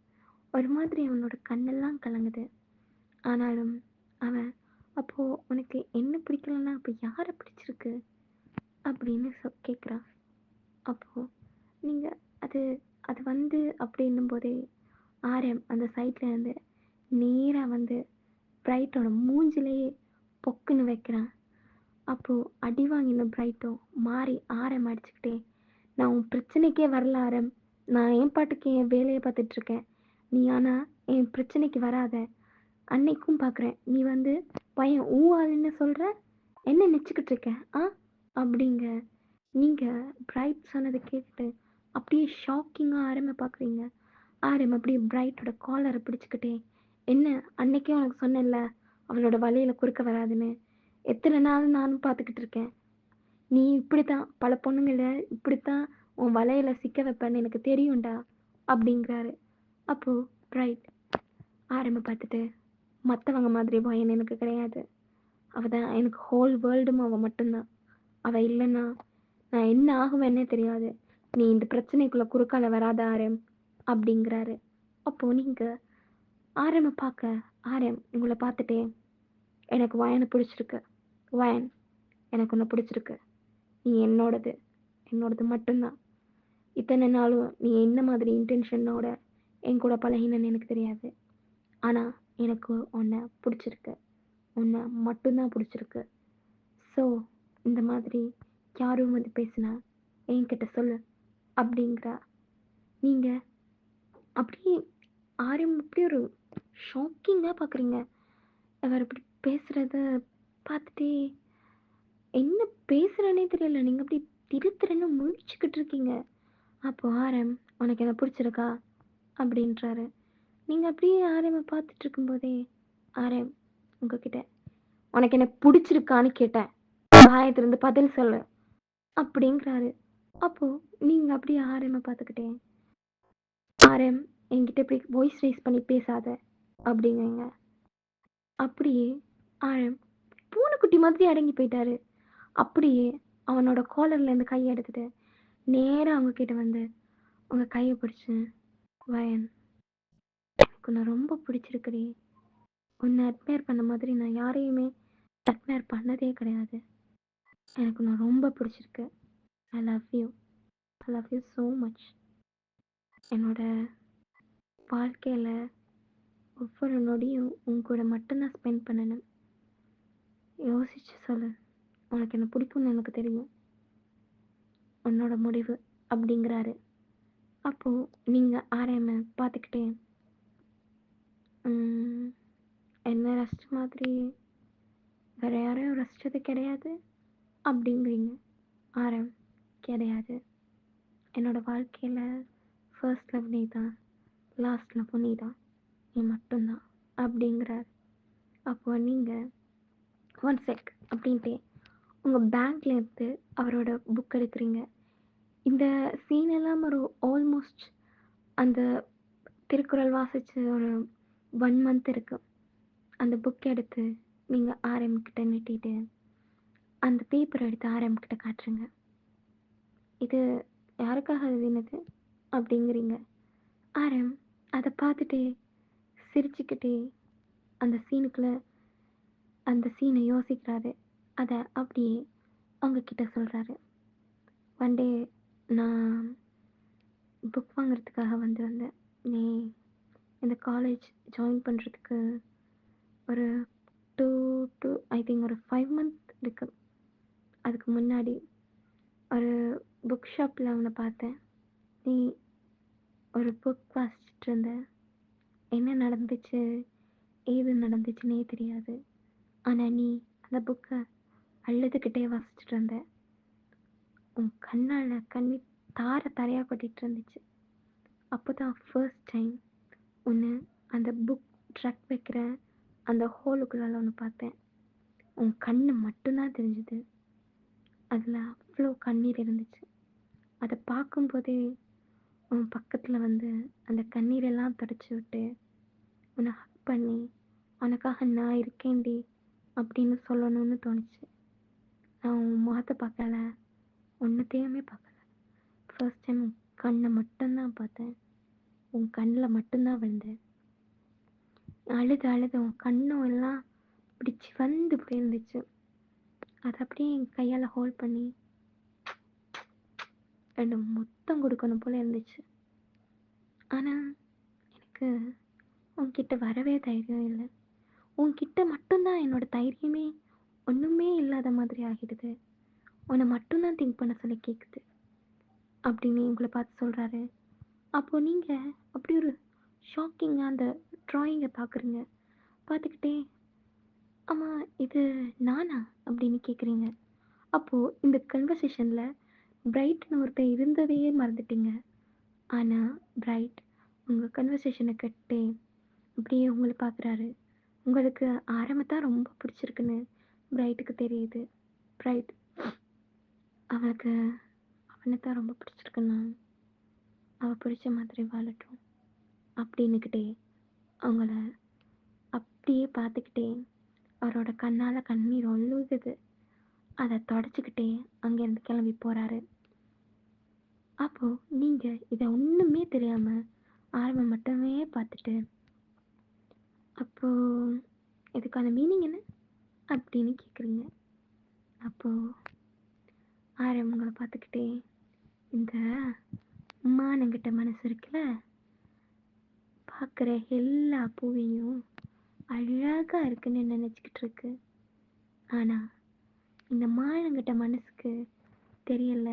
ஒரு மாதிரி அவனோட கண்ணெல்லாம் கலங்குது. ஆனாலும் அவன், "அப்போ உனக்கு என்ன பிடிக்கலன்னா அப்ப யார பிடிச்சிருக்கு?" அப்படின்னு கேட்குறான். அப்போ நீங்க அது அது வந்து அப்படின்னும்போதே ஆர்எம் அந்த சைட்ல இருந்து நேரா வந்து பிரைட்டோட மூஞ்சிலேயே பொக்குன்னு வைக்கிறான். அப்போ அடி வாங்கின பிரைட்டும் மாறி ஆர்எம் அடிச்சுக்கிட்டே, "நான் உன் பிரச்சனைக்கே வரல ஆரம். நான் என் பாட்டுக்கு என் வேலைய பார்த்துட்ருக்கேன். நீ ஆனா என் பிரச்சனைக்கு வராத. அன்னைக்கும் பார்க்குறேன். நீ வந்து பையன் ஊ ஆளுன்னு சொல்ற? என்ன நெனச்சுக்கிட்டு இருக்க? ஆ?" அப்படிங்க. நீங்க பிரைட் சொன்னத கேட்டுட்டு அப்படியே ஷாக்கிங்கா ஆரம்ப பார்க்குறீங்க. ஆரம் அப்படியே பிரைட்டோட காலர பிடிச்சுக்கிட்டே, "என்ன அன்னைக்கே உனக்கு சொன்னேன்ல, அவளோட வலையில குறுக்க வராதுன்னு. எத்தன நாள் நானும் பார்த்துக்கிட்டு இருக்கேன். நீ இப்படித்தான் பல பொண்ணுங்கள இப்படித்தான் உன் வலையில சிக்க வைப்பேன்னு எனக்கு தெரியும்டா" அப்படிங்கிறாரு. அப்போ பிரைட் ஆரம்ப பார்த்துட்டு, "மத்தவங்க மாதிரி பயம் எனக்கு கிடையாது. அவ தான் எனக்கு ஹோல் வேர்ல்டும் அவ மட்டும் தான். அவ இல்லன்னா நான் என்ன ஆகுவேன்னே தெரியாது. நீ இந்த பிரச்சனைக்குள்ள குறுக்கால வராத ஆரம்" அப்படிங்கிறாரு. அப்போ நீங்க ஆரம்ம பார்க்க, "ஆரம் உங்கள பார்த்துட்டே எனக்கு வயன பிடிச்சிருக்கு. வயன் எனக்கு உன்ன பிடிச்சிருக்கு. நீ என்னோடது. என்னோடது மட்டும் தான். இத்தன நாளும் நீ என்ன மாதிரி இன்டென்ஷனோட என் கூட பழகினன்னு எனக்கு தெரியாது. ஆனா எனக்கு உன்ன பிடிச்சிருக்கு. உன்ன மட்டும் தான் பிடிச்சிருக்கு. ஸோ இந்த மாதிரி யாரும் வந்து பேசினா என்கிட்ட சொல்லு" அப்படிங்கிறா. நீங்க அப்படியே ஆரம் அப்படியே ஒரு ஷாக்கிங்கா பார்க்குறீங்க. அவர் இப்படி பேசுறத பார்த்துட்டே, என்ன பேசுறேன்னே தெரியல. நீங்க அப்படி திரு திருன்னு முழிச்சுக்கிட்டு இருக்கீங்க. அப்போ ஆரம், "உனக்கு என்ன பிடிச்சிருக்கா?" அப்படின்றாரு. நீங்க அப்படியே ஆரம்ம பார்த்துட்டு இருக்கும்போதே, "ஆரம் உங்ககிட்ட உனக்கு என்ன புடிச்சிருக்கான்னு கேட்டேன். வாய திறந்து பதில் சொல்லு" அப்படிங்கிறாரு. அப்போ நீங்க அப்படியே ஆரம்ம பார்த்துக்கிட்டே, "ஆரம் என்கிட்ட இப்படி வாய்ஸ் ரைஸ் பண்ணி பேசாத" அப்படிங்கிறீங்க. அப்படியே ஆரம் பூனைக்குட்டி மாதிரி அடங்கி போயிட்டாரு. அப்படியே அவனோட காலர்ல இருந்து கைய எடுத்துட்டு, நேரா அவங்க கிட்ட வந்து, உங்க கைய பிடிச்சு, "வயன், எனக்கு உன்ன ரொம்ப பிடிச்சிருக்குடி. உன்ன அட்மையர் பண்ண மாதிரி நான் யாரையுமே அட்மையர் பண்ணதே கிடையாது. எனக்கு உன்ன ரொம்ப பிடிச்சிருக்கு. ஐ love you. I love you so much. என்னோட வாழ்க்கையில ஒவ்வொரு நொடியும் உன் கூட மட்டும் தான் ஸ்பெண்ட் பண்ணணும். யோசிச்சு சொல்லு. உனக்கு என்ன பிடிக்கும்னு எனக்கு தெரியும். உன்னோட முடிவு" அப்படிங்கிறாரு. அப்போ நீங்க ஆர்எம்ம பார்த்துக்கிட்டே, ம், "என்ன ரசிச்ச மாதிரி வேற யாரையும் ரசிச்சது கிடையாது" அப்படிங்கிறீங்க. ஆரம், "கிடையாது. என்னோட வாழ்க்கையில ஃபர்ஸ்ட் லவ் நீ தான். லாஸ்ட் லவ்வும் நீ தான். நீ மட்டும் தான்" அப்படிங்கிறார். அப்போ நீங்க ஒன் செக் அப்படின்ட்டே உங்க பேக்ல இருந்து அவரோட புக் எடுக்கிறீங்க. இந்த சீன் எல்லாம் ஒரு ஆல்மோஸ்ட் அந்த திருக்குறள் வாசிச்சு ஒரு 1 மந்த் இருக்கு. அந்த புக் எடுத்து நீங்க ஆர்எம் கிட்ட நீட்டிட்டு, அந்த பேப்பர் எடுத்து ஆர்எம் கிட்ட காட்டுறீங்க. "இது யாருக்காக எழுதினது?" அப்படிங்கிறீங்க. ஆர்எம் அத பார்த்துட்டே, சிரிச்சுக்கிட்டே அந்த சீனுக்குள்ள அந்த சீன யோசிக்கிறாரு. அத அப்படியே அவங்க கிட்ட சொல்றாரு. "ஒன் டே நான் புக் வாங்குறதுக்காக வந்திருந்தேன். நீ இந்த காலேஜ் ஜாயின் பண்றதுக்கு ஒரு 2 டூ ஐ திங்க் ஒரு 5 மந்த் இருக்கு. அதுக்கு முன்னாடி ஒரு புக் ஷாப்ல உன்ன பார்த்தேன். நீ ஒரு புக் வாசிச்சுட்டு இருந்த. என்ன நடந்துச்சு, ஏது நடந்துச்சுன்னே தெரியாது. ஆனா நீ அந்த புக்க அழுதுகிட்டே வாசிச்சுட்டு இருந்த. உன் கண்ணால கண்ணீர் தார தாரையா கொட்டிட்டு இருந்துச்சு. அப்பதான் ஃபர்ஸ்ட் டைம் உன்ன அந்த புக் ட்ரக் வைக்கிற அந்த ஹோலுக்குள்ளால உன்ன பார்த்தேன். உன் கண்ணு மட்டும் தான் தெரிஞ்சது. அதுல அவ்ளோ கண்ணீர் இருந்துச்சு. அத பார்க்கும்போதே உன் பக்கத்துல வந்து அந்த கண்ணீரெல்லாம் தொடச்சு விட்டு, உன்ன ஹக் பண்ணி, "உனக்காக நான் இருக்கேன்டி" அப்படின்னு சொல்லணும்னு தோணுச்சு. நான் உன் முகத்த பார்க்கல, ஒன்னத்தையுமே பார்க்கல. ஃபர்ஸ்ட் டைம் உன் கண்ண மட்டும் தான் பார்த்தேன். உன் கண்ல மட்டும் தான் விழுந்தேன். அழுது அழுது உன் கண்ணம் எல்லாம் இப்படி சிவந்து போயிருந்துச்சு. அத அப்படியே என் கையால ஹோல்ட் பண்ணி என்ன முத்தம் கொடுக்கணும் போல இருந்துச்சு. ஆனா, எனக்கு உன்கிட்ட வரவே தைரியம் இல்ல. உன்கிட்ட மட்டும் தான் என்னோட தைரியமே ஒண்ணுமே இல்லாத மாதிரி ஆகிடுது. உன்ன மட்டும் தான் திங்க் பண்ண சொல்லி கேக்குது. அப்படின்னு உங்கள பார்த்து சொல்றாரு. அப்போ நீங்க அப்படி ஒரு ஷாக்கிங்கா அந்த ட்ராயிங்க பார்க்குறீங்க. பார்த்துக்கிட்டே, "ஆமா இது நானா?" அப்படின்னு கேட்குறீங்க. அப்போ இந்த கன்வர்சேஷன்ல பிரைட்ன்னு ஒருத்தன் இருந்ததையே மறந்துட்டீங்க. ஆனா, பிரைட் உங்க கன்வர்சேஷன கேட்டுட்டே அப்படியே உங்கள பார்க்குறாரு. உங்களுக்கு ஆரம்பத்துல ரொம்ப பிடிச்சிருக்குன்னு பிரைட்டுக்கு தெரியுது. பிரைட் அவளுக்கு அவன தான் ரொம்ப பிடிச்சிருக்குன்னா, அவ பிடிச்ச மாதிரி வாழட்டும் அப்படின்னுக்கிட்டே அவங்கள அப்படியே பார்த்துக்கிட்டே அவரோட கண்ணால கண்ணீர் ஒழுகுது. அத தொடச்சுக்கிட்டே அங்கேருந்து கிளம்பி போறாரு. அப்போ நீங்க இத ஒண்ணுமே தெரியாம ஆரம்பம் மட்டுமே பார்த்துட்டு, அப்போ இதுக்கான மீனிங் என்ன? அப்படின்னு கேட்குறீங்க. அப்போ ஆரம் உங்கள பார்த்துக்கிட்டே, இந்த மானங்கிட்ட மனசு இருக்குல்ல, பார்க்குற எல்லா பூவையும் அழகா இருக்குன்னு நினச்சிக்கிட்டு இருக்கு. ஆனா, இந்த மானங்கிட்ட மனசுக்கு தெரியல,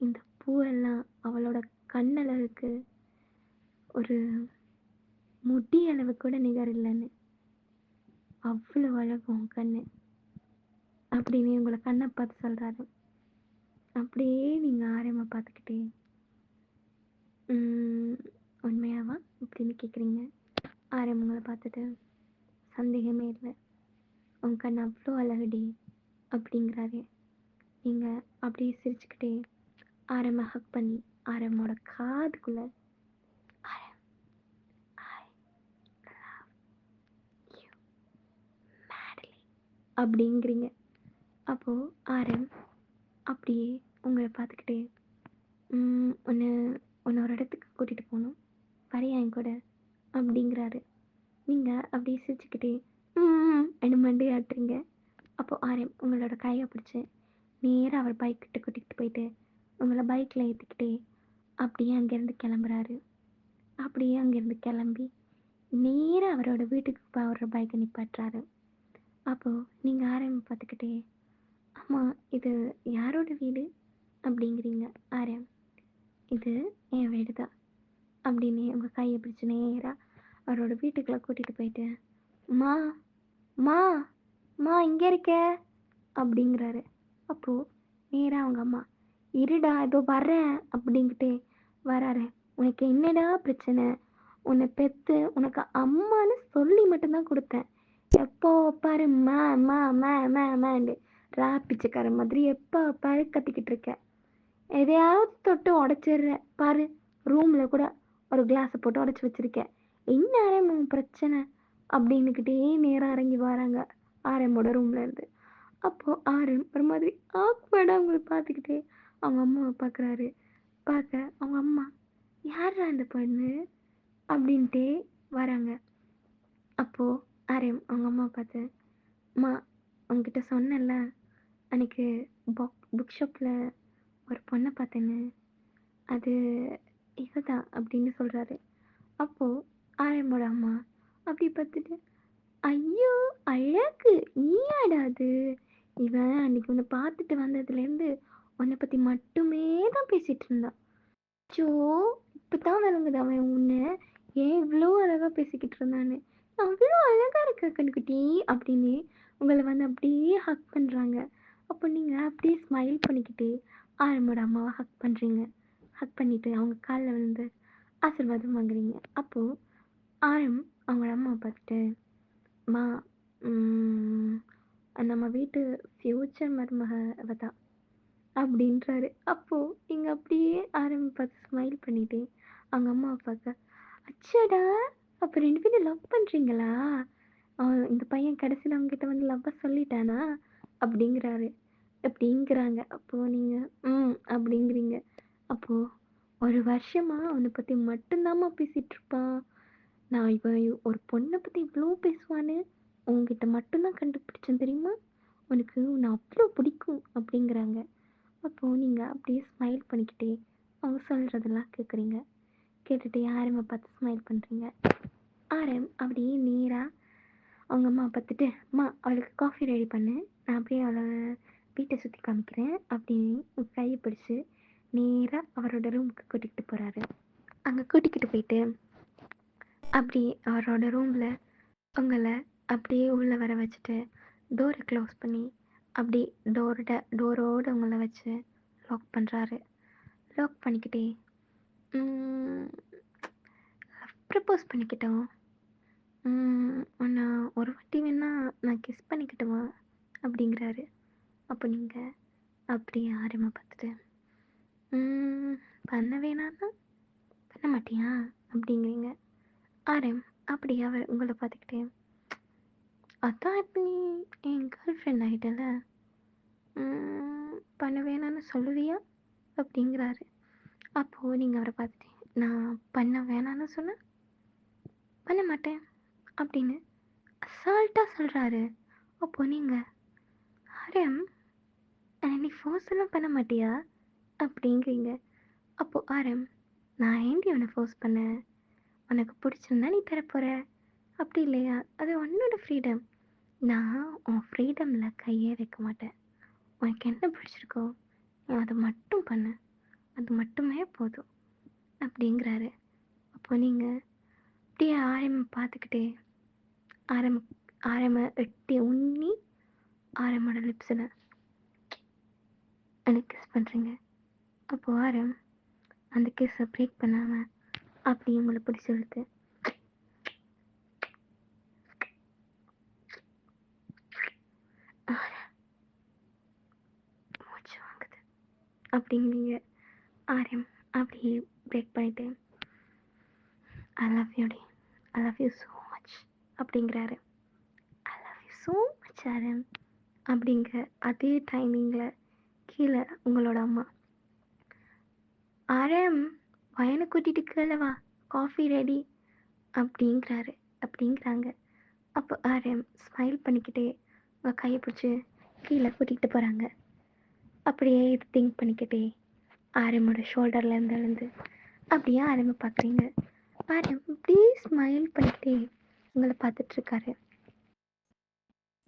இந்த பூவெல்லாம் அவளோட கண்ணளவுக்கு ஒரு முடி அளவு கூட நிகர் இல்லைன்னு. அவ்வளோ அழகு உன் கண்ணு அப்படின்னு உங்களை கண்ணை பார்த்து சொல்றாரு. அப்படியே நீங்க ஆரம்ப பார்த்துக்கிட்டே உண்மையாவா அப்படின்னு கேட்குறீங்க. ஆரம் உங்களை பார்த்துட்டு சந்தேகமே இல்லை, உன் கண் அவ்வளோ அழகுடி அப்படிங்கிறாரு. நீங்க அப்படியே சிரிச்சுக்கிட்டே ஆரம்ப ஹக் பண்ணி ஆரமோட காதுக்குள்ள ஆரம் ஐ லவ் யூ மேட்லி அப்படிங்கிறீங்க. அப்போ ஆரம் அப்படியே உங்களை பார்த்துக்கிட்டே உன்னை உன்னை ஒரு இடத்துக்கு கூட்டிகிட்டு போகணும், வரையா என் கூட அப்படிங்கிறாரு. நீங்கள் அப்படியே சிரிச்சுக்கிட்டே என்ன மண்டி ஆட்டுறீங்க. அப்போ ஆரம் உங்களோட கையை பிடிச்சி நேராக அவர் பைக் கிட்ட கூட்டிகிட்டு போயிட்டு உங்களை பைக்கில் ஏற்றிக்கிட்டே அப்படியே அங்கேருந்து கிளம்புறாரு. அப்படியே அங்கேருந்து கிளம்பி நேராக அவரோட வீட்டுக்கு அவரோட பைக்கை நிப்பாட்டுறாரு. அப்போது நீங்கள் ஆரம் பார்த்துக்கிட்டே, ஆமாம் இது யாரோட வீடு அப்படிங்கிறீங்க. ஆரம் இது என் வீடு தான் அப்படின்னு உங்கள் கையை பிடிச்சி நேராக அவரோட வீட்டுக்குள்ளே கூட்டிகிட்டு போயிட்டு, மா மா மா இங்கே இருக்க அப்படிங்கிறாரு. அப்போது நேராக அவங்க அம்மா, இருடா ஏதோ வர்றேன் அப்படின்கிட்டே வராரு. உனக்கு என்னடா பிரச்சனை? உன்னை பெற்று உனக்கு அம்மான்னு சொல்லி மட்டும்தான் கொடுத்தேன். எப்போ பாரு மா மா மா மா மாண்டு பிச்சைக்கார மாதிரி எப்போ பாரு கத்திக்கிட்டு இருக்க. எதையாவது தொட்டு உடச்சிடுற பாரு. ரூமில் கூட ஒரு கிளாஸை போட்டு உடச்சி வச்சிருக்கேன். என்ன ஆரம் உன் பிரச்சனை அப்படின்னுக்கிட்டே நேராக இறங்கி வராங்க ஆரம்போட ரூம்ல இருந்து. அப்போ ஆரம் ஒரு மாதிரி ஆக்வர்டாக அவங்களை பார்த்துக்கிட்டே அவங்க அம்மாவை பார்க்குறாரு. பார்க்க அவங்க அம்மா, யாரா இந்த பொண்ணு அப்படின்ட்டே வராங்க. அப்போது ஆரம் அவங்க அம்மாவை பார்த்து, அம்மா உங்ககிட்ட சொன்னேன்ல அன்னைக்கு புக் ஷாப்பில் ஒரு பொண்ணை பார்த்தேன்னு, அது இவ தான் அப்படின்னு சொல்கிறாரு. அப்போது ஆரம்போட அம்மா அப்படி பார்த்துட்டு, ஐயோ அழகு நீயாடா அது, இவன் அன்னைக்கு உன்னை பார்த்துட்டு வந்ததுலேருந்து உன்னை பற்றி மட்டுமே தான் பேசிகிட்டு இருந்தான். அச்சோ இப்போ தான் விளங்குது அவன் உன்னை ஏன் இவ்வளோ அழகாக பேசிக்கிட்டு இருந்தான்னு. அவ்வளோ அழகாக இருக்க கண்ணுக்குட்டி அப்படின்னு உங்களை வந்து அப்படியே ஹக் பண்ணுறாங்க. அப்போ நீங்கள் அப்படியே ஸ்மைல் பண்ணிக்கிட்டு ஆரம்போட அம்மாவை ஹக் பண்ணுறீங்க. ஹக் பண்ணிவிட்டு அவங்க காலில் விழுந்து ஆசீர்வாதம் வாங்குறீங்க. அப்போது ஆரம் அவங்களோட அம்மாவை பார்த்துட்டு, அம்மா நம்ம வீட்டு ஃப்யூச்சர் மருமக அவ தான் அப்படின்றாரு. அப்போது நீங்கள் அப்படியே ஆரம்பி பார்த்து ஸ்மைல் பண்ணிவிட்டு அவங்க அம்மாவை பார்க்க, அச்சாடா அப்போ 2 பேரும் லவ் பண்ணுறீங்களா? இந்த பையன் கடைசியில் அவங்ககிட்ட வந்து லவ்வை சொல்லிட்டானா அப்படிங்கிறாரு. அப்படிங்கிறாங்க. அப்போது நீங்கள் அப்படிங்கிறீங்க. அப்போது ஒரு வருஷமாக அவனை பற்றி மட்டும்தாம்மா பேசிகிட்டு இருப்பான். நான் இவன் ஒரு பொண்ணை பற்றி இவ்வளோ பேசுவான்னு உங்ககிட்ட மட்டும்தான் கண்டுபிடிச்சேன் தெரியுமா? உனக்கு உன்னை அவ்வளோ பிடிக்கும் அப்படிங்கிறாங்க. அப்போது நீங்கள் அப்படியே ஸ்மைல் பண்ணிக்கிட்டே அவங்க சொல்கிறதெல்லாம் கேட்குறீங்க. கேட்டுட்டு ஆரம்ப பார்த்து ஸ்மைல் பண்ணுறீங்க. அப்படியே நேராக அவங்க அம்மா பார்த்துட்டு, அம்மா அவளுக்கு காஃபி ரெடி பண்ணு, நான் அப்படியே அவளை வீட்டை சுற்றி காமிக்கிறேன் அப்படின்னு கையை பிடிச்சி நேராக அவரோட ரூமுக்கு கூட்டிகிட்டு போகிறாரு. அங்கே கூட்டிக்கிட்டு போயிட்டு அப்படி அவரோட ரூமில் உங்களை அப்படியே உள்ளே வர வச்சுட்டு டோரை க்ளோஸ் பண்ணி அப்படி டோரோடு உங்களை வச்சு லாக் பண்ணுறாரு. லாக் பண்ணிக்கிட்டே ப்ரப்போஸ் பண்ணிக்கிட்டோம், உன்னை ஒரு வாட்டி வேணா நான் கிஸ் பண்ணிக்கிட்டுமா அப்படிங்கிறாரு. அப்போ நீங்கள் அப்படி ஆரம்ப பார்த்துட்டு பண்ண வேணான்னா பண்ண மாட்டியா அப்படிங்கிறீங்க. அப்படி அவர் உங்களை பார்த்துக்கிட்டே, அதான் இப்போ நீ என் கேர்ள் ஃப்ரெண்ட் ஆகிட்டல, பண்ண வேணான்னு சொல்லுவியா அப்படிங்கிறாரு. அப்போது நீங்கள் அவரை பார்த்துட்டு, நான் பண்ண வேணான்னு சொன்னேன், பண்ண மாட்டேன் அப்படின்னு அசால்ட்டாக சொல்கிறாரு. அப்போது நீங்கள் நீ ஃபோர்ஸ் எல்லாம் பண்ண மாட்டியா அப்படிங்கிறீங்க. அப்போது நான் ஏண்டி உன்னை ஃபோர்ஸ் பண்ணேன், உனக்கு பிடிச்சிருந்தா நீ தரப்போகிற, அப்படி இல்லையா அது உன்னோட ஃப்ரீடம், நான் உன் ஃப்ரீடமில் கையே வைக்க மாட்டேன், உனக்கு என்ன பிடிச்சிருக்கோ நீ அதை மட்டும் பண்ணு, அது மட்டுமே போதும் அப்படிங்கிறாரு. அப்போ நீங்கள் அப்படியே பார்த்துக்கிட்டே ஆரம்ப எட்டி உண்ணி ஆரமோட லிப்ஸில் எனக்கு கிஸ் பண்ணுறீங்க. அப்போது அந்த கிஸ்ஸை பிரேக் பண்ணாமல் அப்படி உங்களை பிடிச்சி இழுத்து மூச்சு வாங்குது அப்படிங்கிறீங்க. அப்படியே பிரேக் பண்ணிட்டு, ஐ லவ் யூ டி, I love you so much அப்படிங்கிறாரு. I love you so much அப்படிங்க அதே டைமிங்கில் கீழே உங்களோட அம்மா பையனை கூட்டிகிட்டு கீழே வா, காஃபி ரெடி அப்படிங்கிறாங்க. அப்போ ஸ்மைல் பண்ணிக்கிட்டே உங்கள் கையை பிடிச்சி கீழே கூட்டிகிட்டு போகிறாங்க. அப்படியே இது திங்க் பண்ணிக்கிட்டே ஆரமோட ஷோல்டரில் இருந்து அப்படியே பார்க்குறீங்க. அப்படியே ஸ்மைல் பண்ணிக்கிட்டே உங்களை பார்த்துட்ருக்காரு.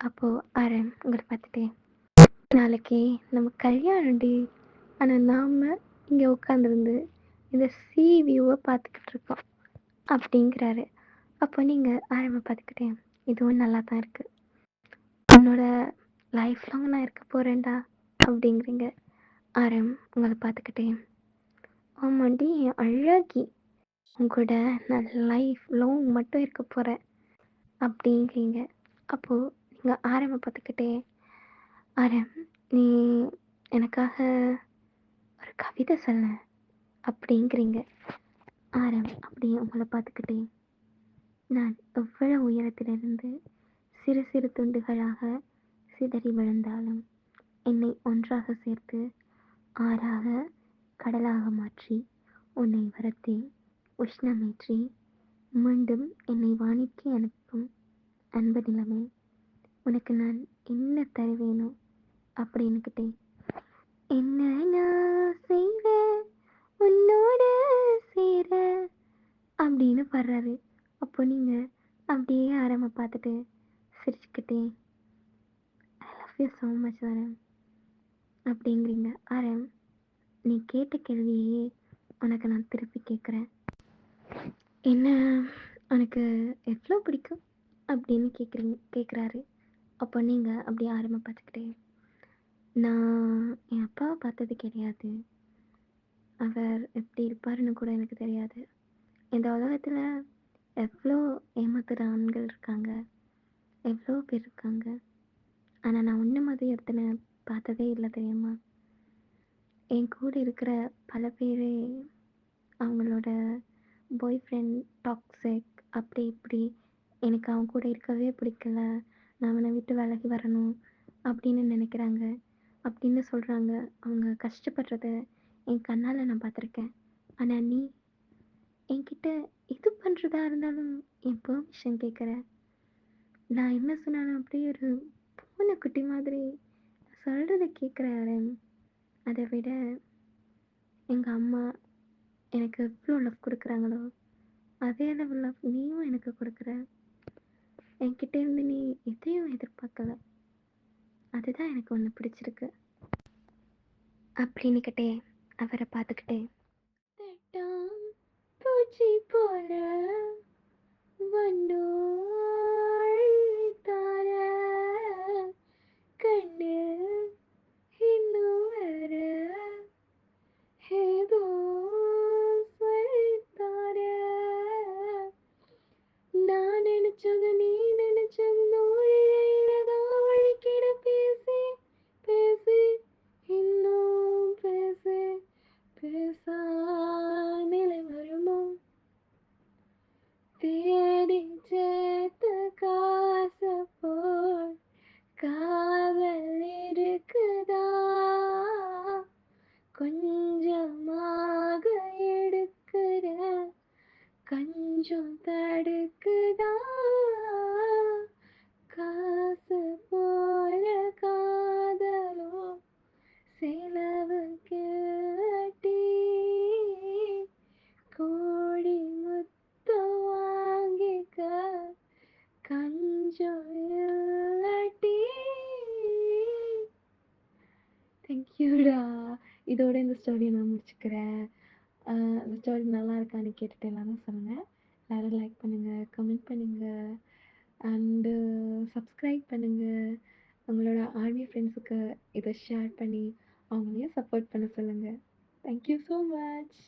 அப்போது உங்களை பார்த்துட்டே, நாளைக்கு நம்ம கல்யாணம்டி, ஆனால் நாம் இங்கே உட்காந்துருந்து இந்த சி வியூவை பார்த்துக்கிட்டு இருக்கோம் அப்படிங்கிறாரு. அப்போ நீங்கள் பார்த்துக்கிட்டே, இதுவும் நல்லா தான் இருக்குது, உன்னோட லைஃப் லாங் நான் இருக்க போகிறேன்டா அப்படிங்கிறீங்க. உங்களை பார்த்துக்கிட்டே, ஆமாண்டி அழகி, உங்களோட நான் லைஃப் லாங் மட்டும் இருக்க போகிறேன் அப்படிங்கிறீங்க. அப்போது நீங்கள் பார்த்துக்கிட்டே, நீ எனக்காக ஒரு கவிதை சொல்ல அப்படிங்கிறீங்க. அப்படியே உங்களை பார்த்துக்கிட்டே, நான் எவ்வளோ உயரத்திலிருந்து சிறு சிறு துண்டுகளாக சிதறி விழுந்தாலும் என்னை ஒன்றாக சேர்த்து ஆறாக கடலாக மாற்றி உன்னை வரத்தி உஷ்ணமேற்றி மீண்டும் என்னை வானிற்கு அனுப்பும் அன்பு நிலைமை, உனக்கு நான் என்ன தருவேனோ அப்படின்னுக்கிட்டே, என்ன நான் செய்வேன் உன்னோட சேர அப்படின்னு பாடுறாரு. அப்போ நீங்கள் அப்படியே பார்த்துட்டு சிரிச்சுக்கிட்டே, ஐ லவ் யூ ஸோ மச் அப்படிங்கிறீங்க. நீ கேட்ட கேள்வியே உனக்கு நான் திருப்பி கேட்குறேன், என்ன உனக்கு எவ்வளோ பிடிக்கும் அப்படின்னு கேட்குறாரு. அப்போ நீங்கள் அப்படியே பார்த்துக்கிட்டே, நான் என் அப்பாவை பார்த்தது கிடையாது, அவர் எப்படி இருப்பாருன்னு கூட எனக்கு தெரியாது, இந்த உலகத்தில் எவ்வளோ ஏமாத்துகிற ஆண்கள் இருக்காங்க, எவ்வளோ பேர் இருக்காங்க, ஆனால் நான் உன்ன மாதிரி ஒருத்தனை பார்த்ததே இல்லை தெரியுமா, என் கூட இருக்கிற பல பேர் அவங்களோட பாய் ஃப்ரெண்ட் டாக்ஸிக் அப்படி இப்படி, எனக்கு அவன் கூட இருக்கவே பிடிக்கல, நான் அவனை விட்டு விலகி வரணும் அப்படின்னு நினைக்கிறாங்க அப்படின்னு சொல்கிறாங்க. அவங்க கஷ்டப்படுறத என் கண்ணால் நான் பார்த்துருக்கேன். ஆனால் நீ என்கிட்ட இது பண்ணுறதா இருந்தாலும் என் பெர்மிஷன் கேட்குற, நான் என்ன சொன்னாலும் அப்படியே ஒரு பூனைக்குட்டி மாதிரி சொல்கிறத கேட்குற அத விட எங்க அம்மா எனக்கு எவ்ளோ லவ் குடுக்குறாங்களோ, அதே அளவு லவ் நீயும் எனக்கு குடுக்குற. என்கிட்ட இருந்து நீ எதையும் எதிர்பார்க்கல. அதுதான் எனக்கு உன்ன பிடிச்சிருக்கு. அப்படின்னுக்கிட்டே அவர பார்த்துக்கிட்டே, "தட்டாம் பூச்சி போல வந்தோள் தார கண்ணில் இன்னும் வர ஏதோ சொல்லித்தார நான் நினைச்சது நீ நினைச்சது நூலிழதான் வழிக்கிட பேசி பேசி இன்னும் பேசி பேசா நிலை வருமோ தேடி சேர்த்த காசு போல் காதல் இருக்குதா கொஞ்சமாக எடுக்கிற கஞ்சம் தடுக்குதா காசு போல காதலோ செலவு கேட்டி கோடி முத்தம் வாங்கிக்க கஞ்சம் இல்லாட்டி தேங்க்யூடா. இதோட இந்த ஸ்டோரியை நான் முடிச்சுக்கிறேன். இந்த ஸ்டோரி நல்லா இருக்கான்னு கேட்டுட்டு எல்லாரும் சொல்லுங்க. எல்லாரும் லைக் பண்ணுங்க, கமெண்ட் பண்ணுங்க, அண்டு சப்ஸ்கிரைப் பண்ணுங்க. உங்களோட ஆர்மி ஃப்ரெண்ட்ஸுக்கு இதை ஷேர் பண்ணி அவங்களையும் சப்போர்ட் பண்ண சொல்லுங்க. Thank you so much.